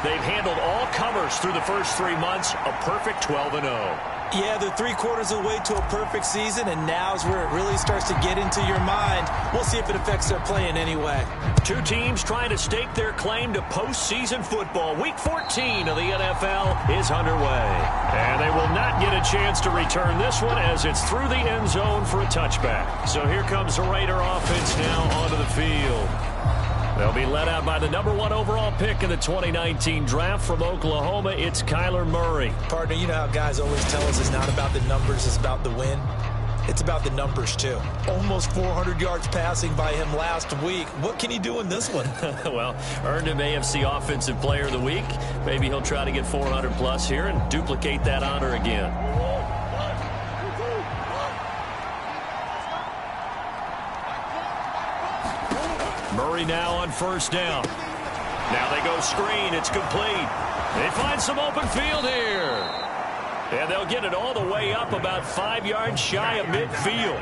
They've handled all comers through the first 3 months, a perfect 12-0. Yeah, they're 3/4 of the way to a perfect season, and now's where it really starts to get into your mind. We'll see if it affects their play in any way. Two teams trying to stake their claim to postseason football. Week 14 of the NFL is underway. And they will not get a chance to return this one as it's through the end zone for a touchback. So here comes the Raider offense now onto the field. They'll be led out by the #1 overall pick in the 2019 draft from Oklahoma. It's Kyler Murray. Partner, you know how guys always tell us it's not about the numbers, it's about the win. It's about the numbers, too. Almost 400 yards passing by him last week. What can he do in this one? Well, earned him AFC Offensive Player of the Week. Maybe he'll try to get 400-plus here and duplicate that honor again. Murray now on first down. Now they go screen. It's complete. They find some open field here. And they'll get it all the way up about 5 yards shy of midfield.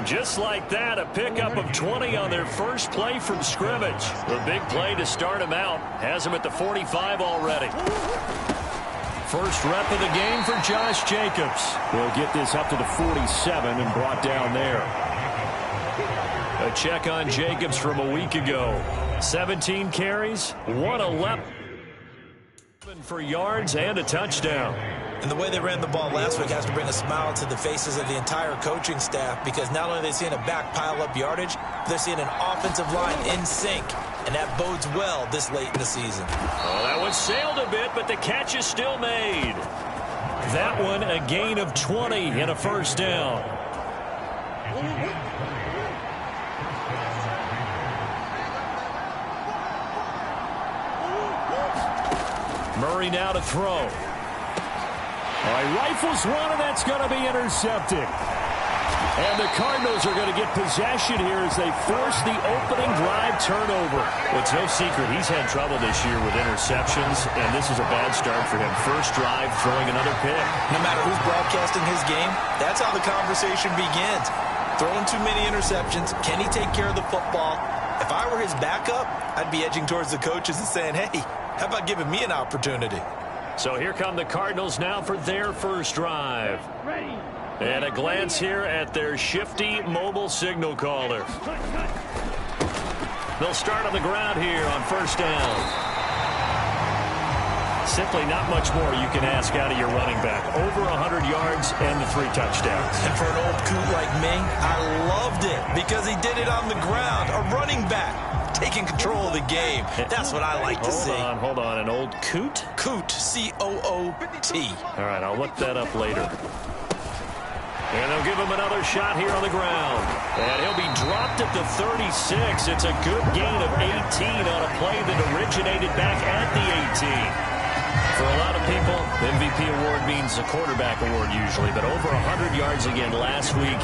Just like that, a pickup of 20 on their first play from scrimmage. The big play to start him out. Has him at the 45 already. First rep of the game for Josh Jacobs. He'll get this up to the 47 and brought down there. A check on Jacobs from a week ago. 17 carries, 111 for yards and a touchdown. And the way they ran the ball last week has to bring a smile to the faces of the entire coaching staff, because not only are they seeing a back pile up yardage, they're seeing an offensive line in sync, and that bodes well this late in the season. Oh, that one sailed a bit, but the catch is still made. That one a gain of 20 and a first down. Murray now to throw. All right, rifles one, and that's going to be intercepted. And the Cardinals are going to get possession here as they force the opening drive turnover. Well, it's no secret he's had trouble this year with interceptions, and this is a bad start for him. First drive, throwing another pick. No matter who's broadcasting his game, that's how the conversation begins. Throwing too many interceptions. Can he take care of the football? If I were his backup, I'd be edging towards the coaches and saying, hey, how about giving me an opportunity? So here come the Cardinals now for their first drive. And a glance here at their shifty mobile signal caller. They'll start on the ground here on first down. Simply not much more you can ask out of your running back. Over 100 yards and the 3 touchdowns. And for an old coot like me, I loved it because he did it on the ground. A running back taking control of the game. That's what I like to see. Hold on. An old coot? Coot, C-O-O-T. All right, I'll look that up later. And they'll give him another shot here on the ground. And he'll be dropped at the 36. It's a good gain of 18 on a play that originated back at the 18. For a lot of people, MVP award means a quarterback award usually, but over 100 yards again last week.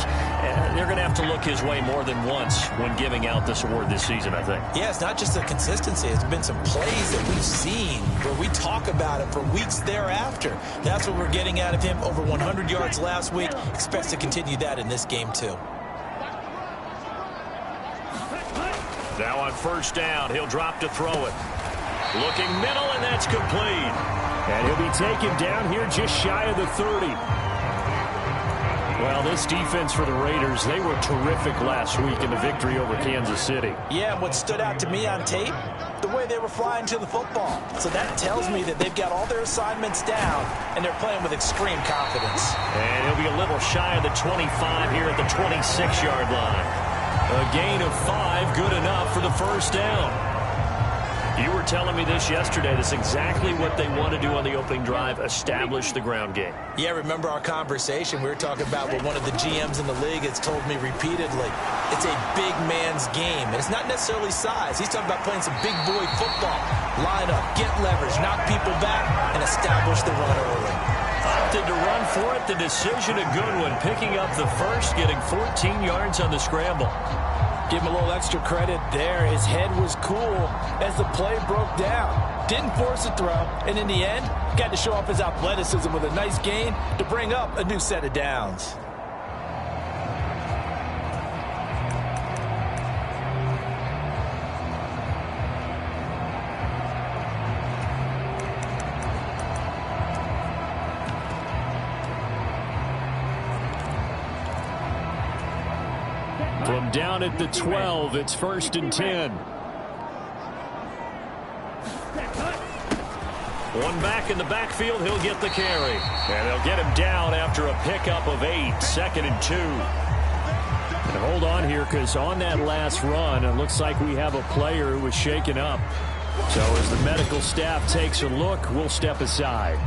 They're going to have to look his way more than once when giving out this award this season, I think. Yeah, it's not just the consistency. It's been some plays that we've seen where we talk about it for weeks thereafter. That's what we're getting out of him. Over 100 yards last week. Expects to continue that in this game, too. Now on first down, he'll drop to throw it. Looking middle, and that's complete. And he'll be taken down here just shy of the 30. Well, this defense for the Raiders, they were terrific last week in the victory over Kansas City. Yeah, and what stood out to me on tape, the way they were flying to the football. So that tells me that they've got all their assignments down, and they're playing with extreme confidence. And he'll be a little shy of the 25 here at the 26-yard line. A gain of 5, good enough for the first down. You were telling me this yesterday. That's exactly what they want to do on the opening drive, establish the ground game. Yeah, remember our conversation? We were talking about what one of the GMs in the league has told me repeatedly. It's a big man's game. And it's not necessarily size. He's talking about playing some big boy football. Line up, get leverage, knock people back, and establish the run early. Opted to run for it. The decision a good one. Picking up the first, getting 14 yards on the scramble. Give him a little extra credit there. His head was cool as the play broke down. Didn't force a throw, and in the end, got to show off his athleticism with a nice gain to bring up a new set of downs. From down at the 12, it's 1st and 10. One back in the backfield, he'll get the carry. And they'll get him down after a pickup of 8, 2nd and 2. And hold on here, because on that last run, it looks like we have a player who was shaken up. So as the medical staff takes a look, we'll step aside.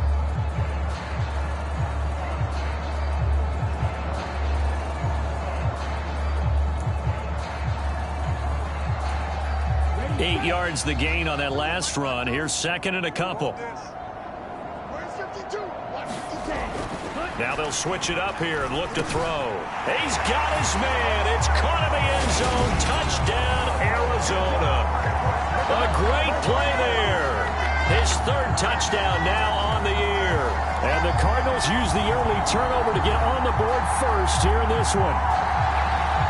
Eight yards the gain on that last run. Here's 2nd and a couple. Now they'll switch it up here and look to throw. He's got his man. It's caught in the end zone. Touchdown, Arizona. A great play there. His 3rd touchdown now on the year. And the Cardinals use the early turnover to get on the board first here in this one.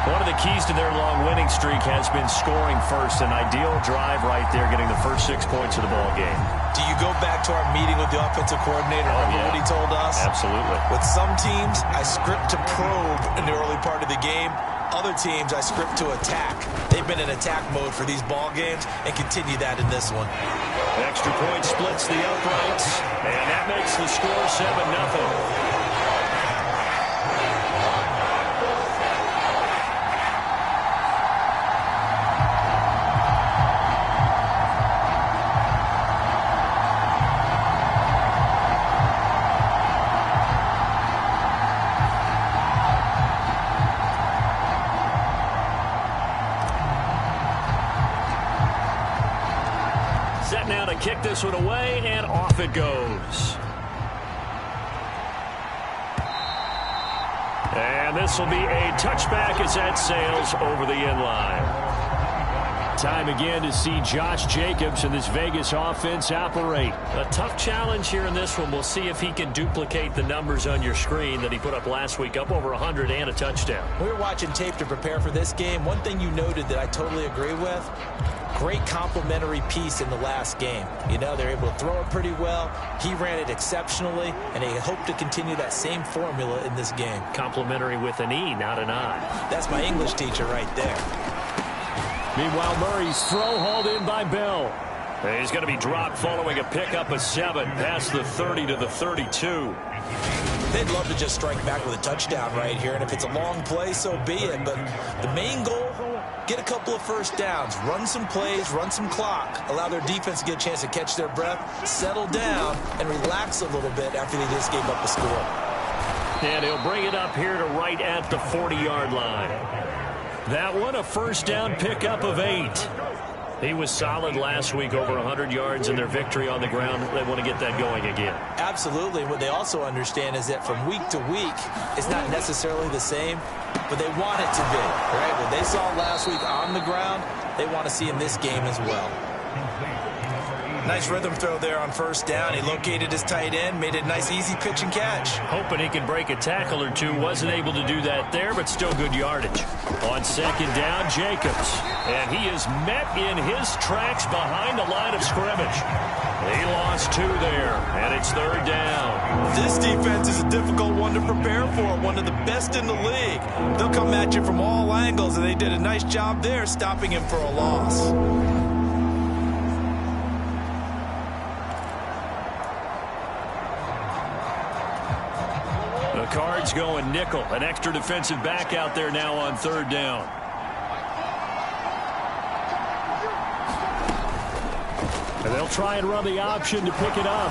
One of the keys to their long winning streak has been scoring first. An ideal drive right there, getting the first 6 points of the ball game. Do you go back to our meeting with the offensive coordinator? Remember what he told us? Absolutely. With some teams, I script to probe in the early part of the game. Other teams, I script to attack. They've been in attack mode for these ball games and continue that in this one. Extra point splits the uprights, and that makes the score 7-0. Now to kick this one away, and off it goes. And this will be a touchback as that sails over the end line. Time again to see Josh Jacobs and this Vegas offense operate. A tough challenge here in this one. We'll see if he can duplicate the numbers on your screen that he put up last week, up over 100 and a touchdown. We were watching tape to prepare for this game. One thing you noted that I totally agree with, great complimentary piece in the last game. You know, they're able to throw it pretty well. He ran it exceptionally, and they hope to continue that same formula in this game. Complimentary with an E, not an I. That's my English teacher right there. Meanwhile, Murray's throw hauled in by Bell. He's going to be dropped following a pickup of 7 past the 30 to the 32. They'd love to just strike back with a touchdown right here, and if it's a long play, so be it. But the main goal, get a couple of first downs, run some plays, run some clock, allow their defense to get a chance to catch their breath, settle down, and relax a little bit after they just gave up a score. And he'll bring it up here to right at the 40-yard line. That one, a first down pickup of 8. He was solid last week, over 100 yards in their victory on the ground. They want to get that going again. Absolutely. What they also understand is that from week to week, it's not necessarily the same, but they want it to be. Right? What they saw last week on the ground, they want to see in this game as well. Nice rhythm throw there on first down. He located his tight end, made a nice easy pitch and catch. Hoping he could break a tackle or two. Wasn't able to do that there, but still good yardage. On second down, Jacobs. And he is met in his tracks behind the line of scrimmage. He lost 2 there, and it's third down. This defense is a difficult one to prepare for, one of the best in the league. They'll come at you from all angles, and they did a nice job there stopping him for a loss. The Cards going nickel. An extra defensive back out there now on third down. And they'll try and run the option to pick it up.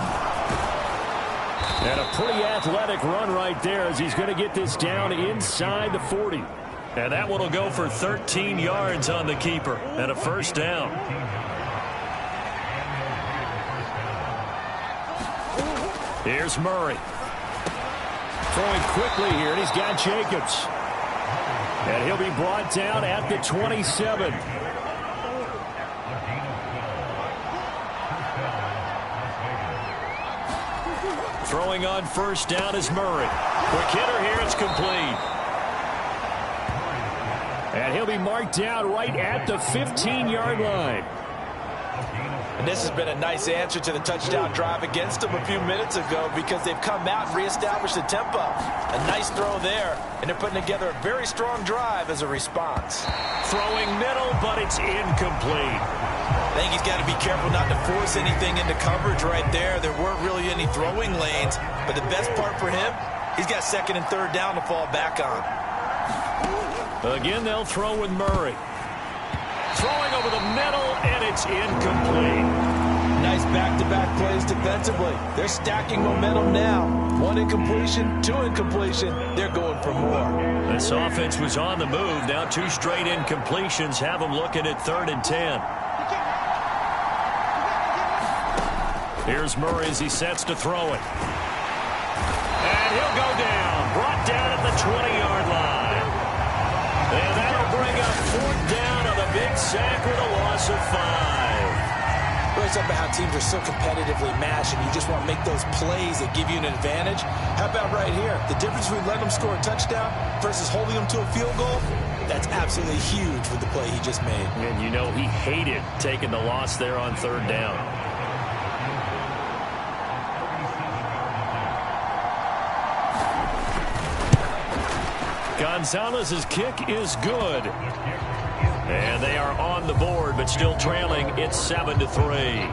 And a pretty athletic run right there as he's going to get this down inside the 40. And that one will go for 13 yards on the keeper and a first down. Here's Murray. Throwing quickly here, and he's got Jacobs. And he'll be brought down at the 27. Throwing on first down is Murray. Quick hitter here, it's complete. And he'll be marked down right at the 15-yard line. And this has been a nice answer to the touchdown drive against them a few minutes ago because they've come out and reestablished the tempo. A nice throw there, and they're putting together a very strong drive as a response. Throwing middle, but it's incomplete. I think he's got to be careful not to force anything into coverage right there. There weren't really any throwing lanes, but the best part for him, he's got second and third down to fall back on. Again, they'll throw with Murray. Throwing over the middle, and it's incomplete. Nice back-to-back plays defensively. They're stacking momentum now. One incompletion, two incompletion. They're going for more. This offense was on the move. Now two straight incompletions have them looking at 3rd and 10. Here's Murray as he sets to throw it. And he'll go down. Brought down at the 20-yard line. And that'll bring up 4th down on the big sack with a loss of 5. Really something about how teams are so competitively matched and you just want to make those plays that give you an advantage. How about right here? The difference between letting them score a touchdown versus holding them to a field goal, that's absolutely huge with the play he just made. And you know he hated taking the loss there on 3rd down. Gonzalez's kick is good. And they are on the board, but still trailing. It's 7-3.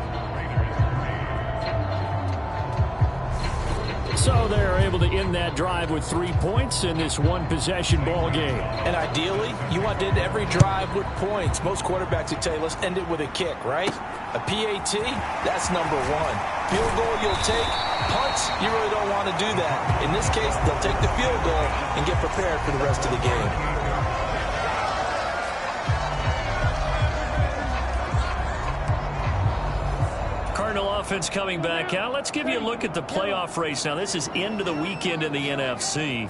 So they're able to end that drive with 3 points in this one-possession ball game. And ideally, you want to end every drive with points. Most quarterbacks would tell you, let's end it with a kick, right? A PAT, that's number 1. Field goal you'll take. Punts, you really don't want to do that. In this case, they'll take the field goal and get prepared for the rest of the game. Cardinal offense coming back out. Let's give you a look at the playoff race. Now, this is into the weekend in the NFC.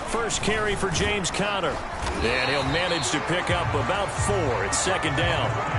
First carry for James Conner. And he'll manage to pick up about 4. It's 2nd down.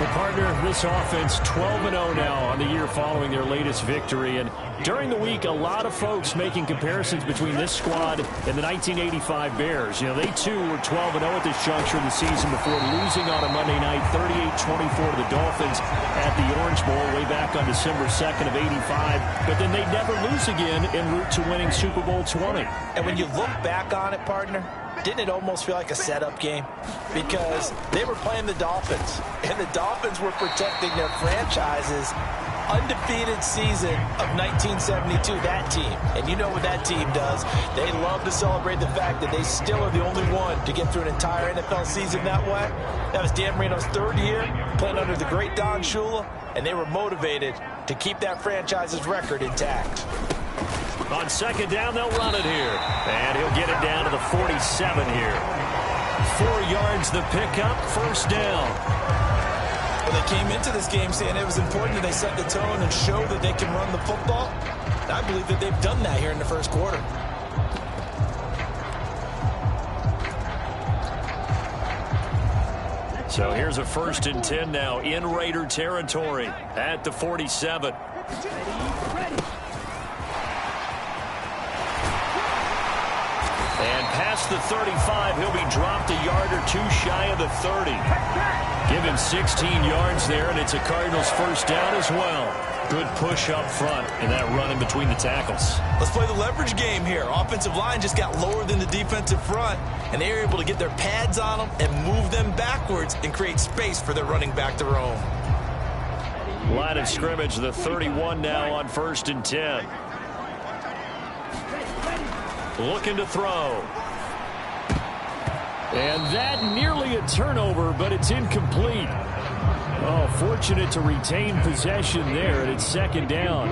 Well, partner, this offense 12-0 now on the year following their latest victory. And during the week, a lot of folks making comparisons between this squad and the 1985 Bears. You know, they too were 12-0 at this juncture of the season before losing on a Monday night 38-24 to the Dolphins at the Orange Bowl way back on December 2nd of 85. But then they'd never lose again en route to winning Super Bowl 20. And when you look back on it, partner, didn't it almost feel like a setup game? Because they were playing the Dolphins, and the Dolphins were protecting their franchise's undefeated season of 1972, that team. And you know what that team does. They love to celebrate the fact that they still are the only one to get through an entire NFL season that way. That was Dan Marino's 3rd year, playing under the great Don Shula, and they were motivated to keep that franchise's record intact. On 2nd down, they'll run it here. And he'll get it down to the 47 here. 4 yards the pickup, 1st down. Well, they came into this game saying it was important that they set the tone and show that they can run the football. I believe that they've done that here in the 1st quarter. So here's a 1st and 10 now in Raider territory at the 47. And past the 35, he'll be dropped a yard or 2 shy of the 30. Give him 16 yards there, and it's a Cardinals 1st down as well. Good push up front and that run in between the tackles. Let's play the leverage game here. Offensive line just got lower than the defensive front, and they were able to get their pads on them and move them backwards and create space for their running back to roam. Line of scrimmage, the 31 now on 1st and 10. Looking to throw. And that nearly a turnover, but it's incomplete. Oh, fortunate to retain possession there, and it's 2nd down.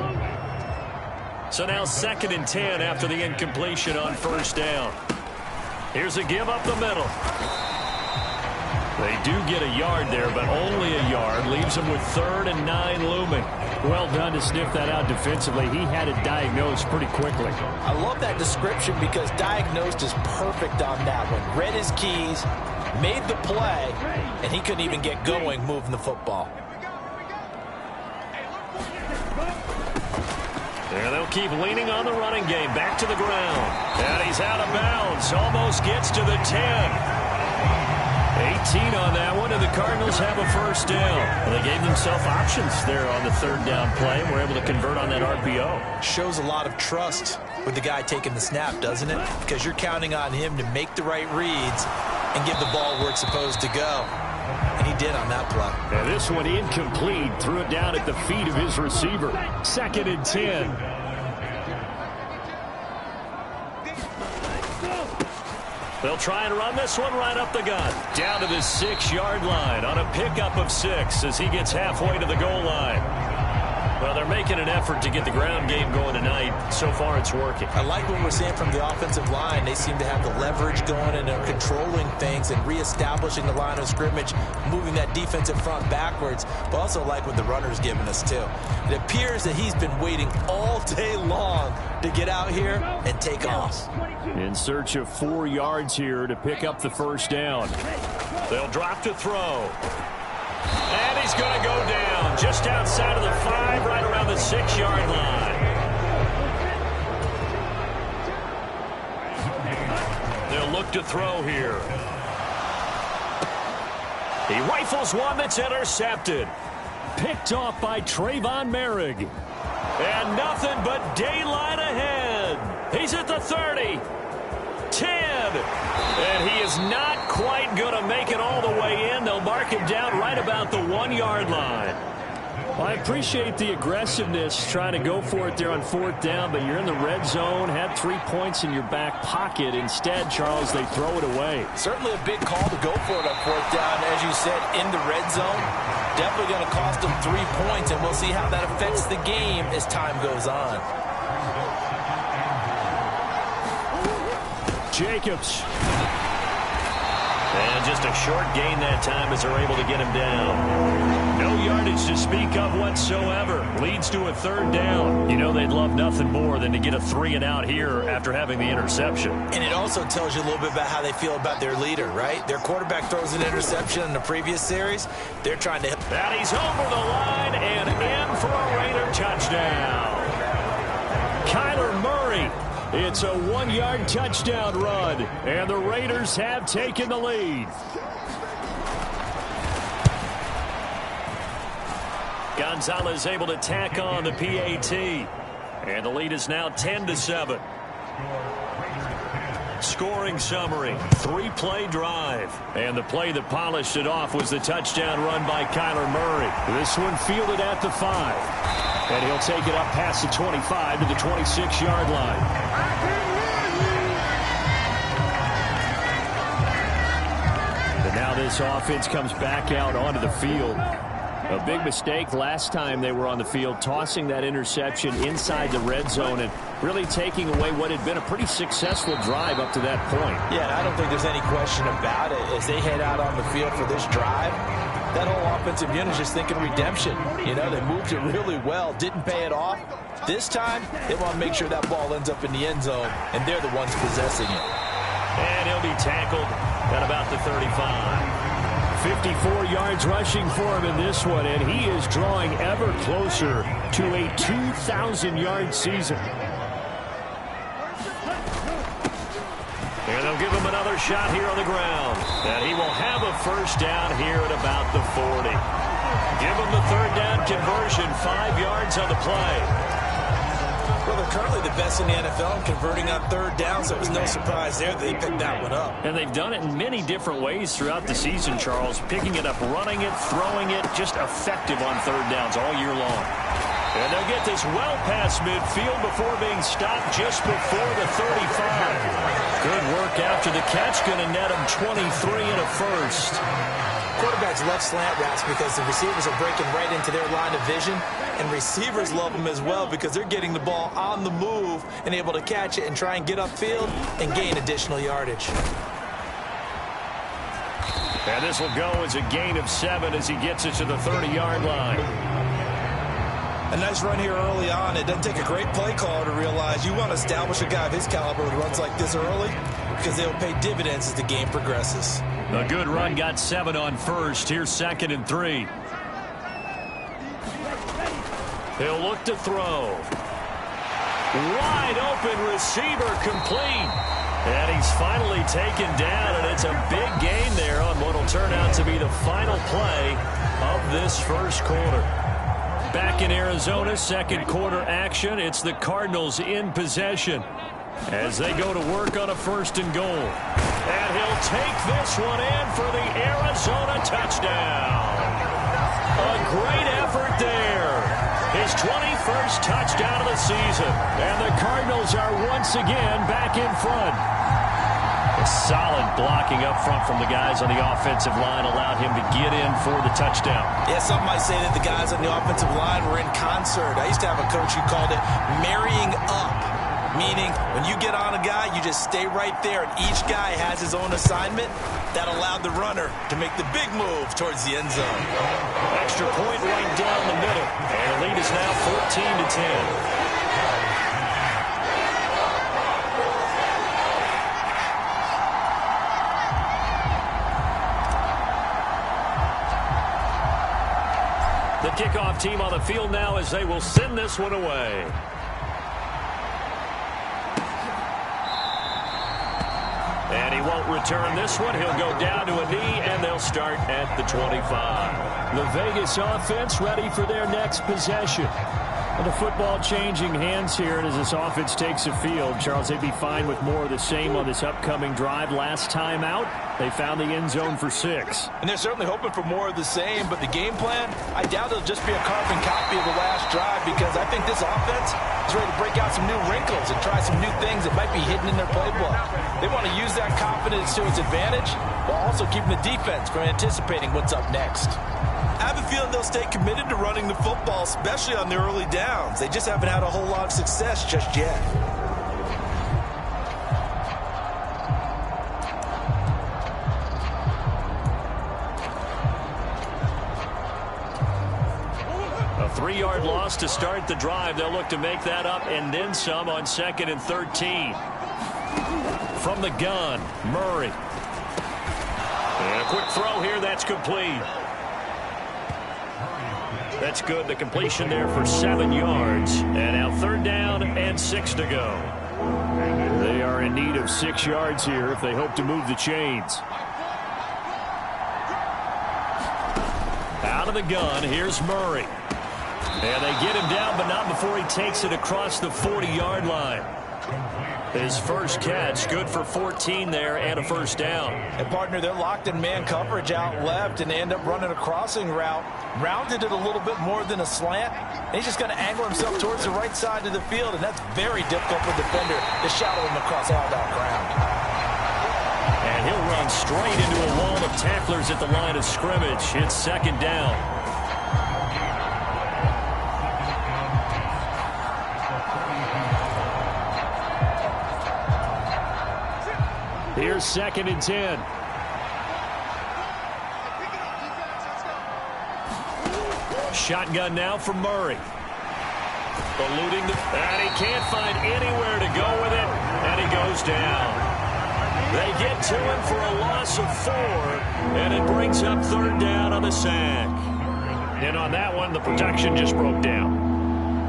So now 2nd and 10 after the incompletion on 1st down. Here's a give up the middle. They do get a yard there, but only a yard. Leaves them with 3rd and 9 looming. Well done to sniff that out defensively. He had it diagnosed pretty quickly. I love that description because diagnosed is perfect on that one. Read his keys, made the play, and he couldn't even get going moving the football. And they'll keep leaning on the running game. Back to the ground. And he's out of bounds. Almost gets to the 10. 18 on that one, and the Cardinals have a first down. Well, they gave themselves options there on the third down play, and were able to convert on that RPO. Shows a lot of trust with the guy taking the snap, doesn't it? Because you're counting on him to make the right reads and give the ball where it's supposed to go. And he did on that play. And this one incomplete. Threw it down at the feet of his receiver. 2nd and 10. They'll try and run this one right up the gut. Down to the 6-yard line on a pickup of 6 as he gets halfway to the goal line. Well, they're making an effort to get the ground game going tonight. So far, it's working. I like what we're seeing from the offensive line. They seem to have the leverage going and they're controlling things and reestablishing the line of scrimmage, moving that defensive front backwards. But also like what the runner's giving us, too. It appears that he's been waiting all day long to get out here and take off. In search of 4 yards here to pick up the first down. They'll drop to throw. And he's going to go down just outside of the 5, right around the 6-yard line. They'll look to throw here. He rifles one that's intercepted. Picked off by Trayvon Merrick. And nothing but daylight ahead. He's at the 30. 10. And he is not quite going to make it all the way in. They'll mark him down right about the 1-yard line. Well, I appreciate the aggressiveness trying to go for it there on 4th down, but you're in the red zone, had 3 points in your back pocket. Instead, Charles, they throw it away. Certainly a big call to go for it on 4th down. As you said, in the red zone, definitely going to cost them 3 points, and we'll see how that affects the game as time goes on. Jacobs. And just a short gain that time as they're able to get him down. No yardage to speak of whatsoever. Leads to a 3rd down. You know they'd love nothing more than to get a 3-and-out here after having the interception. And it also tells you a little bit about how they feel about their leader, right? Their quarterback throws an interception in the previous series. They're trying to... And he's over the line and in for a Raider touchdown. Kyler Murray. It's a 1-yard touchdown run, and the Raiders have taken the lead. Gonzalez able to tack on the PAT, and the lead is now 10-7. Scoring summary, 3-play drive, and the play that polished it off was the touchdown run by Kyler Murray. This one fielded at the 5. And he'll take it up past the 25 to the 26-yard line. And now this offense comes back out onto the field. A big mistake last time they were on the field, tossing that interception inside the red zone and really taking away what had been a pretty successful drive up to that point. Yeah, I don't think there's any question about it. As they head out on the field for this drive, that whole offensive unit is just thinking redemption. You know, they moved it really well, didn't pay it off. This time, they want to make sure that ball ends up in the end zone, and they're the ones possessing it. And he'll be tackled at about the 35. 54 yards rushing for him in this one, and he is drawing ever closer to a 2,000-yard season. And they'll give him another shot here on the ground. And he will have a first down here at about the 40. Give him the 3rd down conversion, 5 yards on the play. Well, they're currently the best in the NFL in converting on 3rd down, so it was no surprise there that they picked that one up. And they've done it in many different ways throughout the season, Charles. Picking it up, running it, throwing it, just effective on 3rd downs all year long. And they'll get this well past midfield before being stopped just before the 35. Good work after the catch. Going to net him 23 and a first. Quarterbacks love slant routes because the receivers are breaking right into their line of vision. And receivers love them as well because they're getting the ball on the move and able to catch it and try and get upfield and gain additional yardage. And this will go as a gain of 7 as he gets it to the 30-yard line. A nice run here early on. It doesn't take a great play caller to realize you want to establish a guy of his caliber who runs like this early because they'll pay dividends as the game progresses. A good run, got 7 on first. Here's 2nd and 3. He'll look to throw. Wide open receiver complete. And he's finally taken down, and it's a big gain there on what will turn out to be the final play of this first quarter. Back in Arizona, second quarter action. It's the Cardinals in possession as they go to work on a 1st and goal. And he'll take this one in for the Arizona touchdown. A great effort there. His 21st touchdown of the season. And the Cardinals are once again back in front. A solid blocking up front from the guys on the offensive line allowed him to get in for the touchdown. Yeah, some might say that the guys on the offensive line were in concert. I used to have a coach who called it marrying up, meaning when you get on a guy, you just stay right there, and each guy has his own assignment. That allowed the runner to make the big move towards the end zone. Extra point right down the middle, and the lead is now 14-10. The kickoff team on the field now as they will send this one away. And he won't return this one. He'll go down to a knee, and they'll start at the 25. The Vegas offense ready for their next possession. And the football changing hands here, and as this offense takes the field, Charles, they'd be fine with more of the same on this upcoming drive. Last time out, they found the end zone for 6. And they're certainly hoping for more of the same, but the game plan, I doubt it'll just be a carbon copy of the last drive, because I think this offense is ready to break out some new wrinkles and try some new things that might be hidden in their playbook. They want to use that confidence to its advantage, while also keeping the defense from anticipating what's up next. I have a feeling they'll stay committed to running the football, especially on the early downs. They just haven't had a whole lot of success just yet. A 3-yard loss to start the drive. They'll look to make that up and then some on 2nd and 13. From the gun, Murray. And a quick throw here, that's complete. That's good. The completion there for 7 yards. And now 3rd down and 6 to go. They are in need of 6 yards here if they hope to move the chains. Out of the gun, here's Murray. And they get him down, but not before he takes it across the 40-yard line. His first catch, good for 14 there and a 1st down. And, partner, they're locked in man coverage out left, and they end up running a crossing route. Rounded it a little bit more than a slant. And he's just going to angle himself towards the right side of the field, and that's very difficult for the defender to shadow him across all that ground. And he'll run straight into a wall of tacklers at the line of scrimmage. It's 2nd down. Here's 2nd and 10. Shotgun now for Murray. Eluding and he can't find anywhere to go with it, and he goes down. They get to him for a loss of 4, and it brings up 3rd down on the sack. And on that one, the protection just broke down.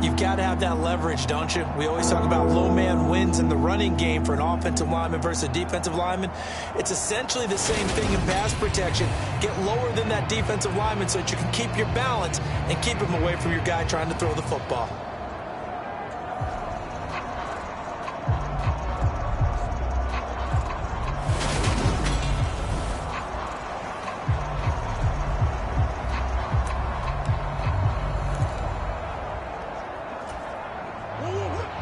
You've got to have that leverage, don't you? We always talk about low man wins in the running game for an offensive lineman versus a defensive lineman. It's essentially the same thing in pass protection. Get lower than that defensive lineman so that you can keep your balance and keep him away from your guy trying to throw the football.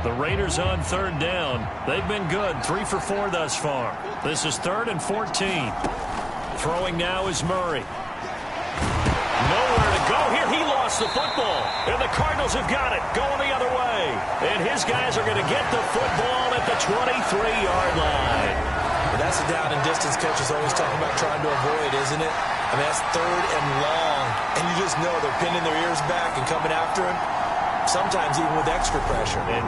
The Raiders on 3rd down. They've been good, 3 for 4 thus far. This is 3rd and 14. Throwing now is Murray. Nowhere to go here. He lost the football. And the Cardinals have got it, going the other way. And his guys are going to get the football at the 23-yard line. Well, that's a down and distance coach is always talking about trying to avoid, isn't it? I mean, that's 3rd and long. And you just know they're pinning their ears back and coming after him. Sometimes even with extra pressure. And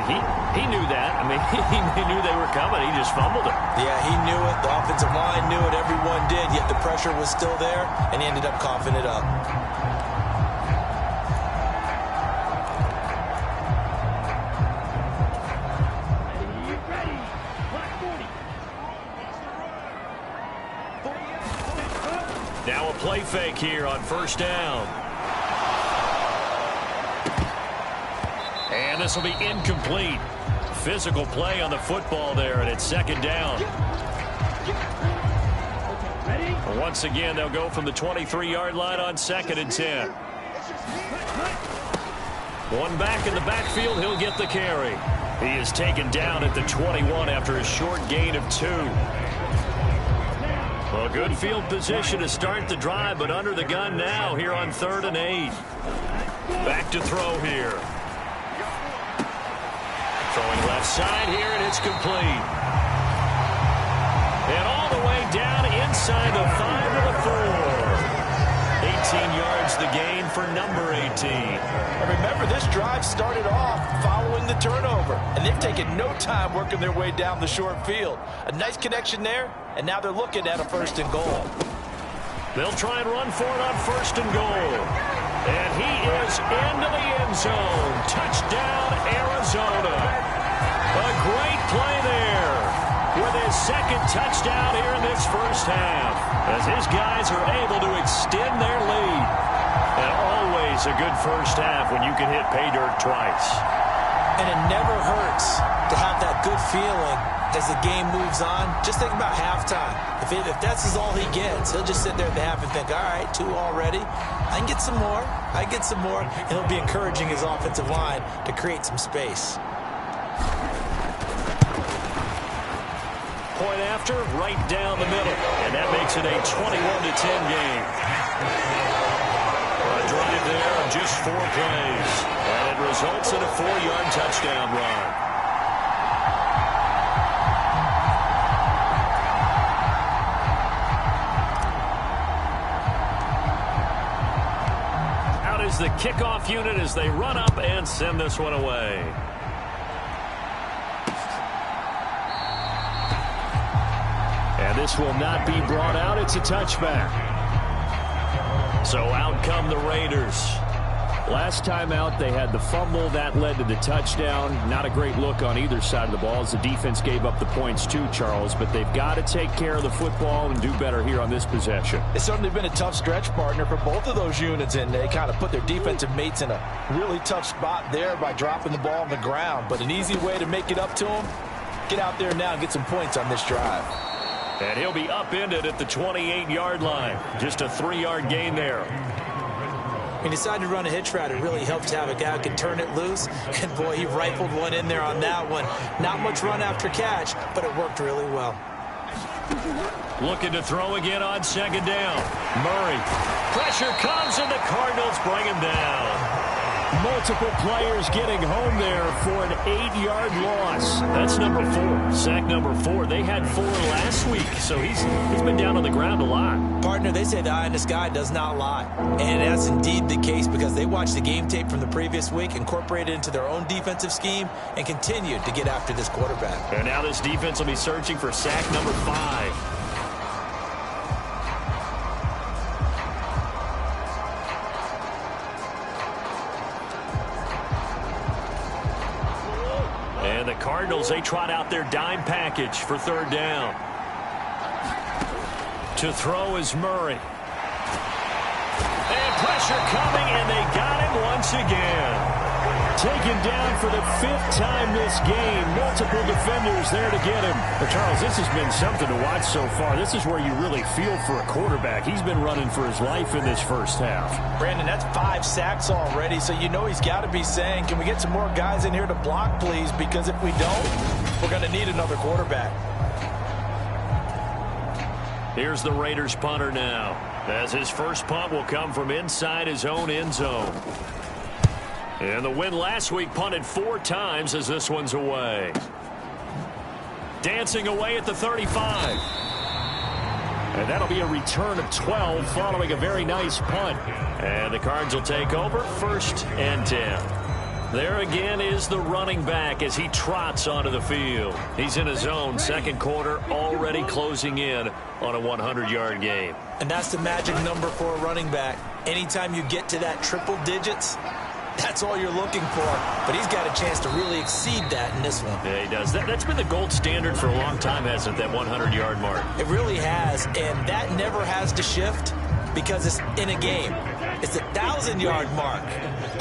he knew that. I mean, he knew they were coming. He just fumbled it. Yeah, he knew it. The offensive line knew it. Everyone did. Yet the pressure was still there, and he ended up coughing it up. fake here on first down. And this will be incomplete. Physical play on the football there, and it's second down. Once again, they'll go from the 23-yard line on 2nd and 10. One back in the backfield, he'll get the carry. He is taken down at the 21 after a short gain of 2. Well, good field position to start the drive, but under the gun now here on 3rd and 8. Back to throw here. Throwing left side here, and it's complete. And all the way down inside the 5 to the 4. 18 yards the gain for number 18. And remember, this drive started off following the turnover, and they've taken no time working their way down the short field. A nice connection there, and now they're looking at a 1st and goal. They'll try and run for it on 1st and goal. And he is into the end zone. Touchdown, Arizona. A great play there with his 2nd touchdown here in this first half, as his guys are able to extend their lead. And always a good first half when you can hit pay dirt twice. And it never hurts to have that good feeling as the game moves on. Just think about halftime. If that's all he gets, he'll just sit there at the half and think, all right, 2 already. I can get some more. I get some more. And he'll be encouraging his offensive line to create some space. Point after, right down the middle. And that makes it a 21-10 game. A drive there of just 4 plays. And it results in a 4-yard touchdown run. Is the kickoff unit as they run up and send this one away. And this will not be brought out. It's a touchback. So out come the Raiders. Last time out, they had the fumble. That led to the touchdown. Not a great look on either side of the ball as the defense gave up the points too, Charles. But they've got to take care of the football and do better here on this possession. It's certainly been a tough stretch, partner, for both of those units, and they kind of put their defensive mates in a really tough spot there by dropping the ball on the ground. But an easy way to make it up to them, get out there now and get some points on this drive. And he'll be upended at the 28-yard line. Just a 3-yard gain there. He decided to run a hitch route. It really helped to have a guy who can turn it loose. And, boy, he rifled one in there on that one. Not much run after catch, but it worked really well. Looking to throw again on 2nd down. Murray. Pressure comes, and the Cardinals bring him down. Multiple players getting home there for an 8-yard loss. That's number 4. Sack number 4. They had 4 last week, so he's been down on the ground a lot. Partner, they say the eye in the sky does not lie. And that's indeed the case because they watched the game tape from the previous week, incorporated it into their own defensive scheme, and continued to get after this quarterback. And now this defense will be searching for sack number 5. And the Cardinals, they trot out their dime package for 3rd down. To throw is Murray. And pressure coming, and they got him once again. Taken down for the 5th time this game. Multiple defenders there to get him. But, Charles, this has been something to watch so far. This is where you really feel for a quarterback. He's been running for his life in this first half. Brandon, that's 5 sacks already, so you know he's got to be saying, can we get some more guys in here to block, please? Because if we don't, we're going to need another quarterback. Here's the Raiders punter now, as his first punt will come from inside his own end zone. And the win last week punted 4 times as this one's away. Dancing away at the 35. And that'll be a return of 12 following a very nice punt. And the Cards will take over 1st and 10. There again is the running back as he trots onto the field. He's in his own 2nd quarter, already closing in on a 100-yard game. And that's the magic number for a running back. Anytime you get to that triple digits, that's all you're looking for. But he's got a chance to really exceed that in this one. Yeah, he does. That's been the gold standard for a long time, hasn't it, that 100-yard mark? It really has, and that never has to shift because it's in a game. It's the 1,000-yard mark.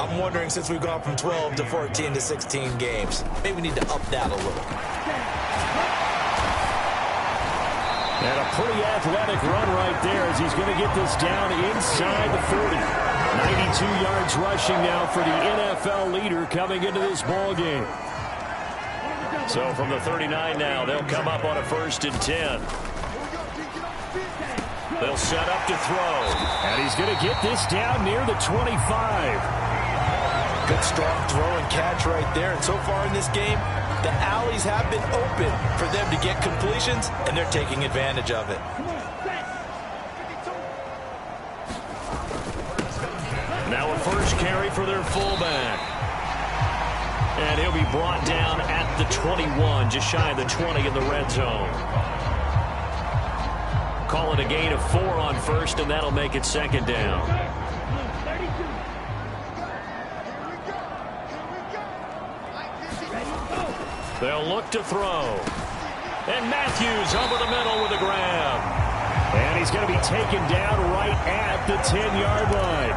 I'm wondering, since we've gone from 12 to 14 to 16 games, maybe we need to up that a little. And a pretty athletic run right there as he's going to get this down inside the 40. 92 yards rushing now for the NFL leader coming into this ball game. So from the 39 now, they'll come up on a 1st and 10. They'll set up to throw. And he's going to get this down near the 25. Good strong throw and catch right there. And so far in this game, the alleys have been open for them to get completions, and they're taking advantage of it. Now a first carry for their fullback. And he'll be brought down at the 21, just shy of the 20 in the red zone. Call it a gain of 4 on 1st, and that'll make it 2nd down. They'll look to throw. And Matthews over the middle with a grab. And he's going to be taken down right at the 10-yard line.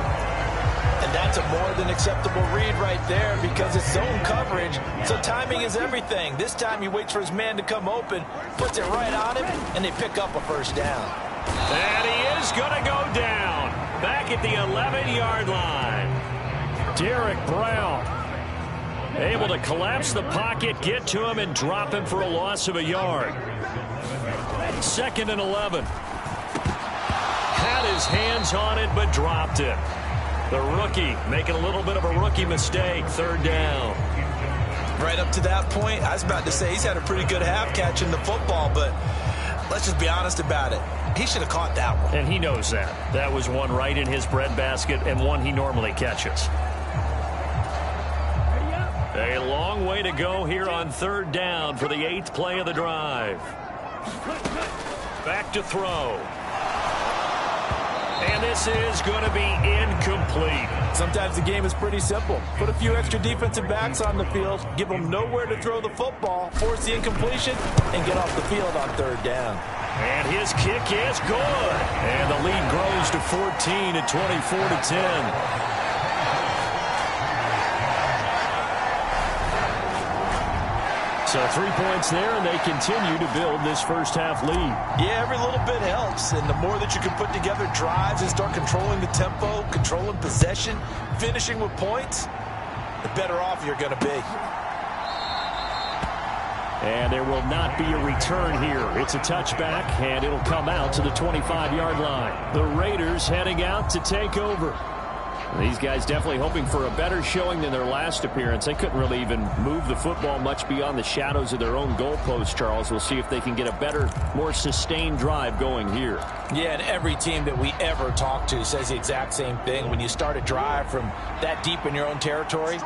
And that's a more than acceptable read right there because it's zone coverage, so timing is everything. This time he waits for his man to come open, puts it right on him, and they pick up a 1st down. And he is going to go down back at the 11-yard line. Derek Brown able to collapse the pocket, get to him, and drop him for a loss of a yard. 2nd and 11. Had his hands on it, but dropped it. The rookie making a little bit of a rookie mistake. 3rd down. Right up to that point, I was about to say he's had a pretty good half catching the football, but let's just be honest about it. He should have caught that one. And he knows that. That was one right in his breadbasket and one he normally catches. A long way to go here on 3rd down for the 8th play of the drive. Back to throw. And this is going to be incomplete. Sometimes the game is pretty simple. Put a few extra defensive backs on the field, give them nowhere to throw the football, force the incompletion, and get off the field on 3rd down. And his kick is good. And the lead grows to 14 at 24-10. So 3 points there, and they continue to build this first-half lead. Yeah, every little bit helps, and the more that you can put together drives and start controlling the tempo, controlling possession, finishing with points, the better off you're going to be. And there will not be a return here. It's a touchback, and it'll come out to the 25-yard line. The Raiders heading out to take over. These guys definitely hoping for a better showing than their last appearance. They couldn't really even move the football much beyond the shadows of their own goalpost, Charles. We'll see if they can get a better, more sustained drive going here. Yeah, and every team that we ever talk to says the exact same thing. When you start a drive from that deep in your own territory,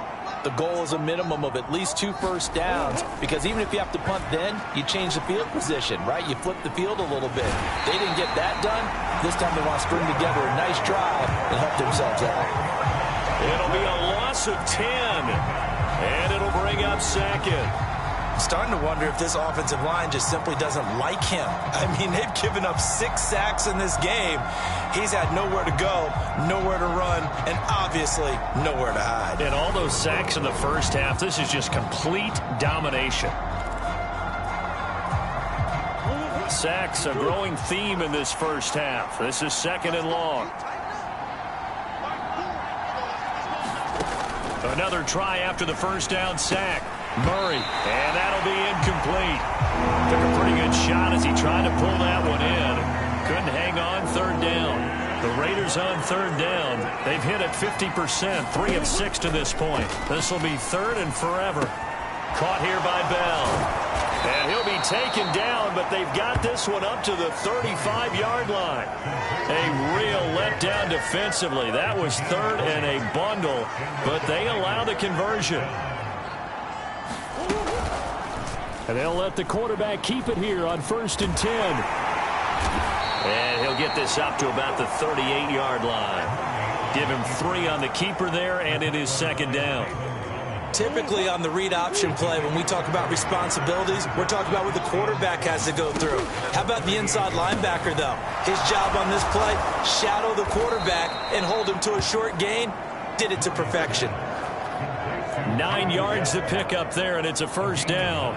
the goal is a minimum of at least 2 first downs, because even if you have to punt then, you change the field position, right? You flip the field a little bit. They didn't get that done. This time they want to string together a nice drive and help themselves out. It'll be a loss of 10, and it'll bring up 2nd. I'm starting to wonder if this offensive line just simply doesn't like him. I mean, they've given up 6 sacks in this game. He's had nowhere to go, nowhere to run, and obviously nowhere to hide. And all those sacks in the first half, this is just complete domination. Sacks, a growing theme in this first half. This is 2nd and long. Another try after the first down sack. Murray, and that'll be incomplete. Took a pretty good shot as he tried to pull that one in. Couldn't hang on 3rd down. The Raiders on 3rd down. They've hit it 50%, 3 of 6 to this point. This will be 3rd and forever. Caught here by Bell. And he'll be taken down, but they've got this one up to the 35-yard line. A real letdown defensively. That was 3rd and a bundle, but they allow the conversion. And they'll let the quarterback keep it here on 1st and 10. And he'll get this up to about the 38-yard line. Give him 3 on the keeper there, and it is 2nd down. Typically on the read option play, when we talk about responsibilities, we're talking about what the quarterback has to go through. How about the inside linebacker, though? His job on this play, shadow the quarterback and hold him to a short gain. Did it to perfection. 9 yards to pick up there, and it's a first down.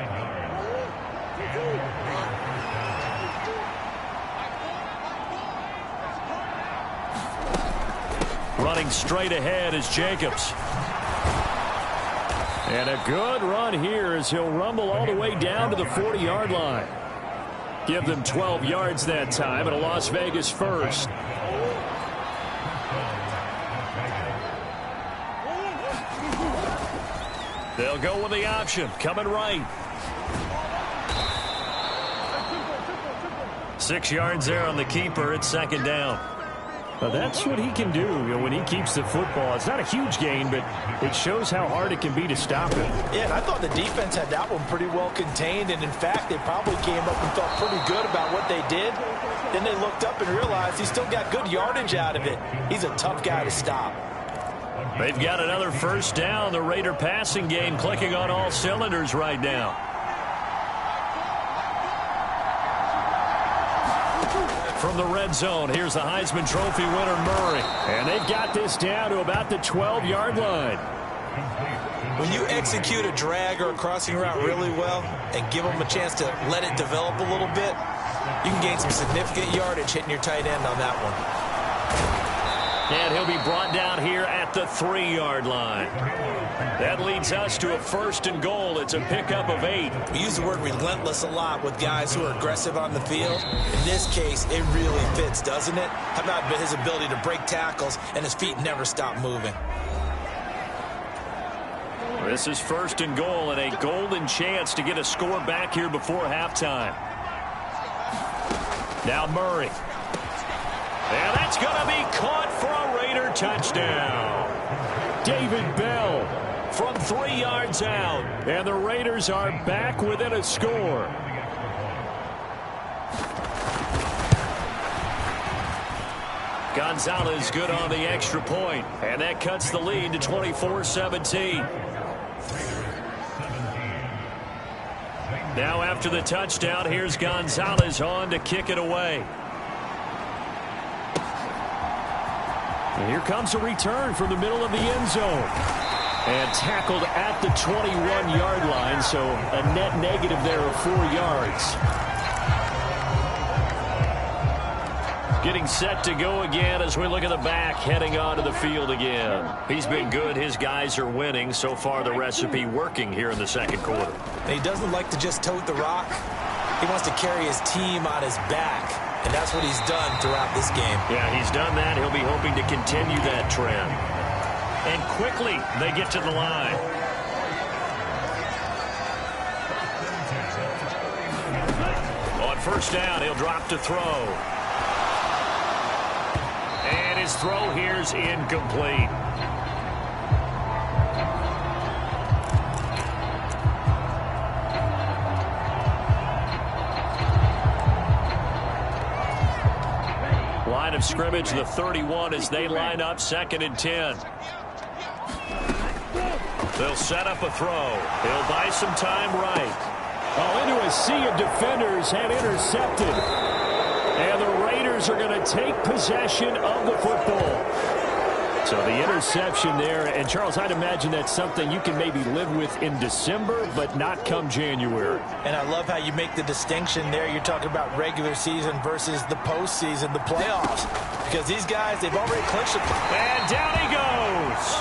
Running straight ahead is Jacobs. And a good run here as he'll rumble all the way down to the 40-yard line. Give them 12 yards that time and a Las Vegas first. They'll go with the option. Coming right. 6 yards there on the keeper. It's second down. Well, that's what he can do when he keeps the football. It's not a huge gain, but it shows how hard it can be to stop him. Yeah, and I thought the defense had that one pretty well contained, and in fact, they probably came up and felt pretty good about what they did. Then they looked up and realized he still got good yardage out of it. He's a tough guy to stop. They've got another first down. The Raider passing game clicking on all cylinders right now. From the red zone, here's the Heisman Trophy winner, Murray. And they've got this down to about the 12-yard line. When you execute a drag or a crossing route really well and give them a chance to let it develop a little bit, you can gain some significant yardage hitting your tight end on that one. And he'll be brought down here at the 3-yard line. That leads us to a first and goal. It's a pickup of 8. We use the word relentless a lot with guys who are aggressive on the field. In this case, it really fits, doesn't it? How about his ability to break tackles and his feet never stop moving? This is first and goal and a golden chance to get a score back here before halftime. Now Murray. And that's going to be caught for a Raider touchdown. David Bell from 3 yards out. And the Raiders are back within a score. Gonzalez good on the extra point. And that cuts the lead to 24-17. Now after the touchdown, here's Gonzalez on to kick it away. And here comes a return from the middle of the end zone. And tackled at the 21-yard line, so a net negative there of 4 yards. Getting set to go again as we look at the back, heading onto the field again. He's been good. His guys are winning. So far, the recipe working here in the second quarter. And he doesn't like to just tote the rock. He wants to carry his team on his back. And that's what he's done throughout this game. Yeah, he's done that. He'll be hoping to continue that trend. And quickly, they get to the line. On first down, he'll drop to throw. And his throw here's incomplete. Line of scrimmage, the 31 as they line up, 2nd and 10. They'll set up a throw. He'll buy some time right. Oh, into a sea of defenders and intercepted. And the Raiders are going to take possession of the football. So the interception there, and Charles, I'd imagine that's something you can maybe live with in December, but not come January. And I love how you make the distinction there. You're talking about regular season versus the postseason, the playoffs. Because these guys, they've already clinched it. And down he goes.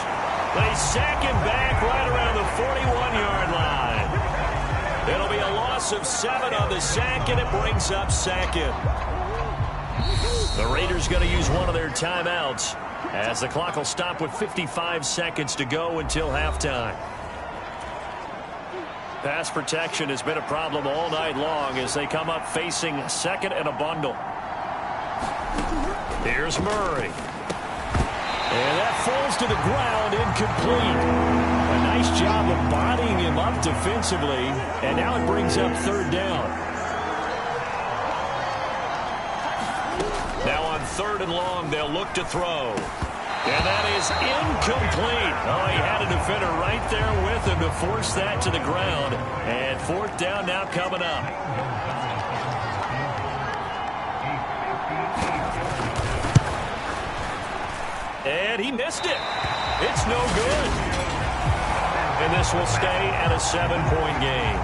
They sack him back right around the 41-yard line. It'll be a loss of 7 on the sack, and it brings up 2nd. The Raiders going to use one of their timeouts, as the clock will stop with 55 seconds to go until halftime. Pass protection has been a problem all night long as they come up facing 2nd and a bundle. Here's Murray. And that falls to the ground, incomplete. A nice job of bodying him up defensively, and now it brings up 3rd down. Now on 3rd and long, they'll look to throw. And that is incomplete. Oh, he had a defender right there with him to force that to the ground. And fourth down now coming up. And he missed it. It's no good. And this will stay at a 7-point game.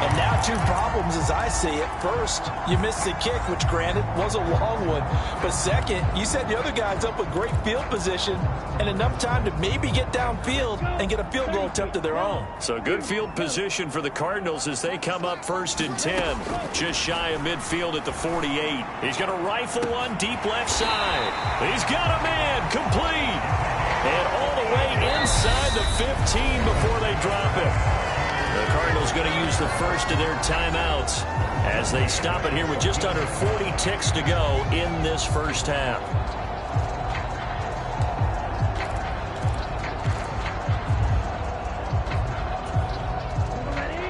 And now two problems as I see it. First, you missed the kick, which granted was a long one. But second, you set the other guys up with great field position and enough time to maybe get downfield and get a field goal attempt of their own. So good field position for the Cardinals as they come up 1st and 10. Just shy of midfield at the 48. He's going to rifle one deep left side. He's got a man complete. And all the way inside the 15 before they drop it. The Cardinals going to use the first of their timeouts as they stop it here with just under 40 ticks to go in this first half.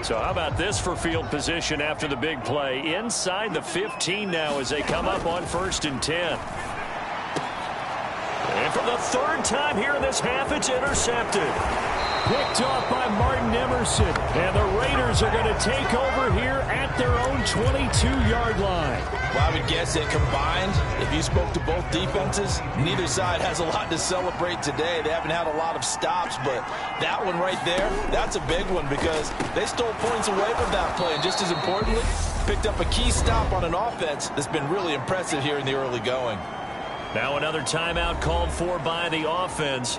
So how about this for field position after the big play? Inside the 15 now as they come up on 1st and 10. And for the third time here in this half, it's intercepted. Picked off by Martin Emerson. And the Raiders are going to take over here at their own 22-yard line. Well, I would guess that combined, if you spoke to both defenses, neither side has a lot to celebrate today. They haven't had a lot of stops, but that one right there, that's a big one because they stole points away from that play. And just as importantly, picked up a key stop on an offense that's been really impressive here in the early going. Now another timeout called for by the offense,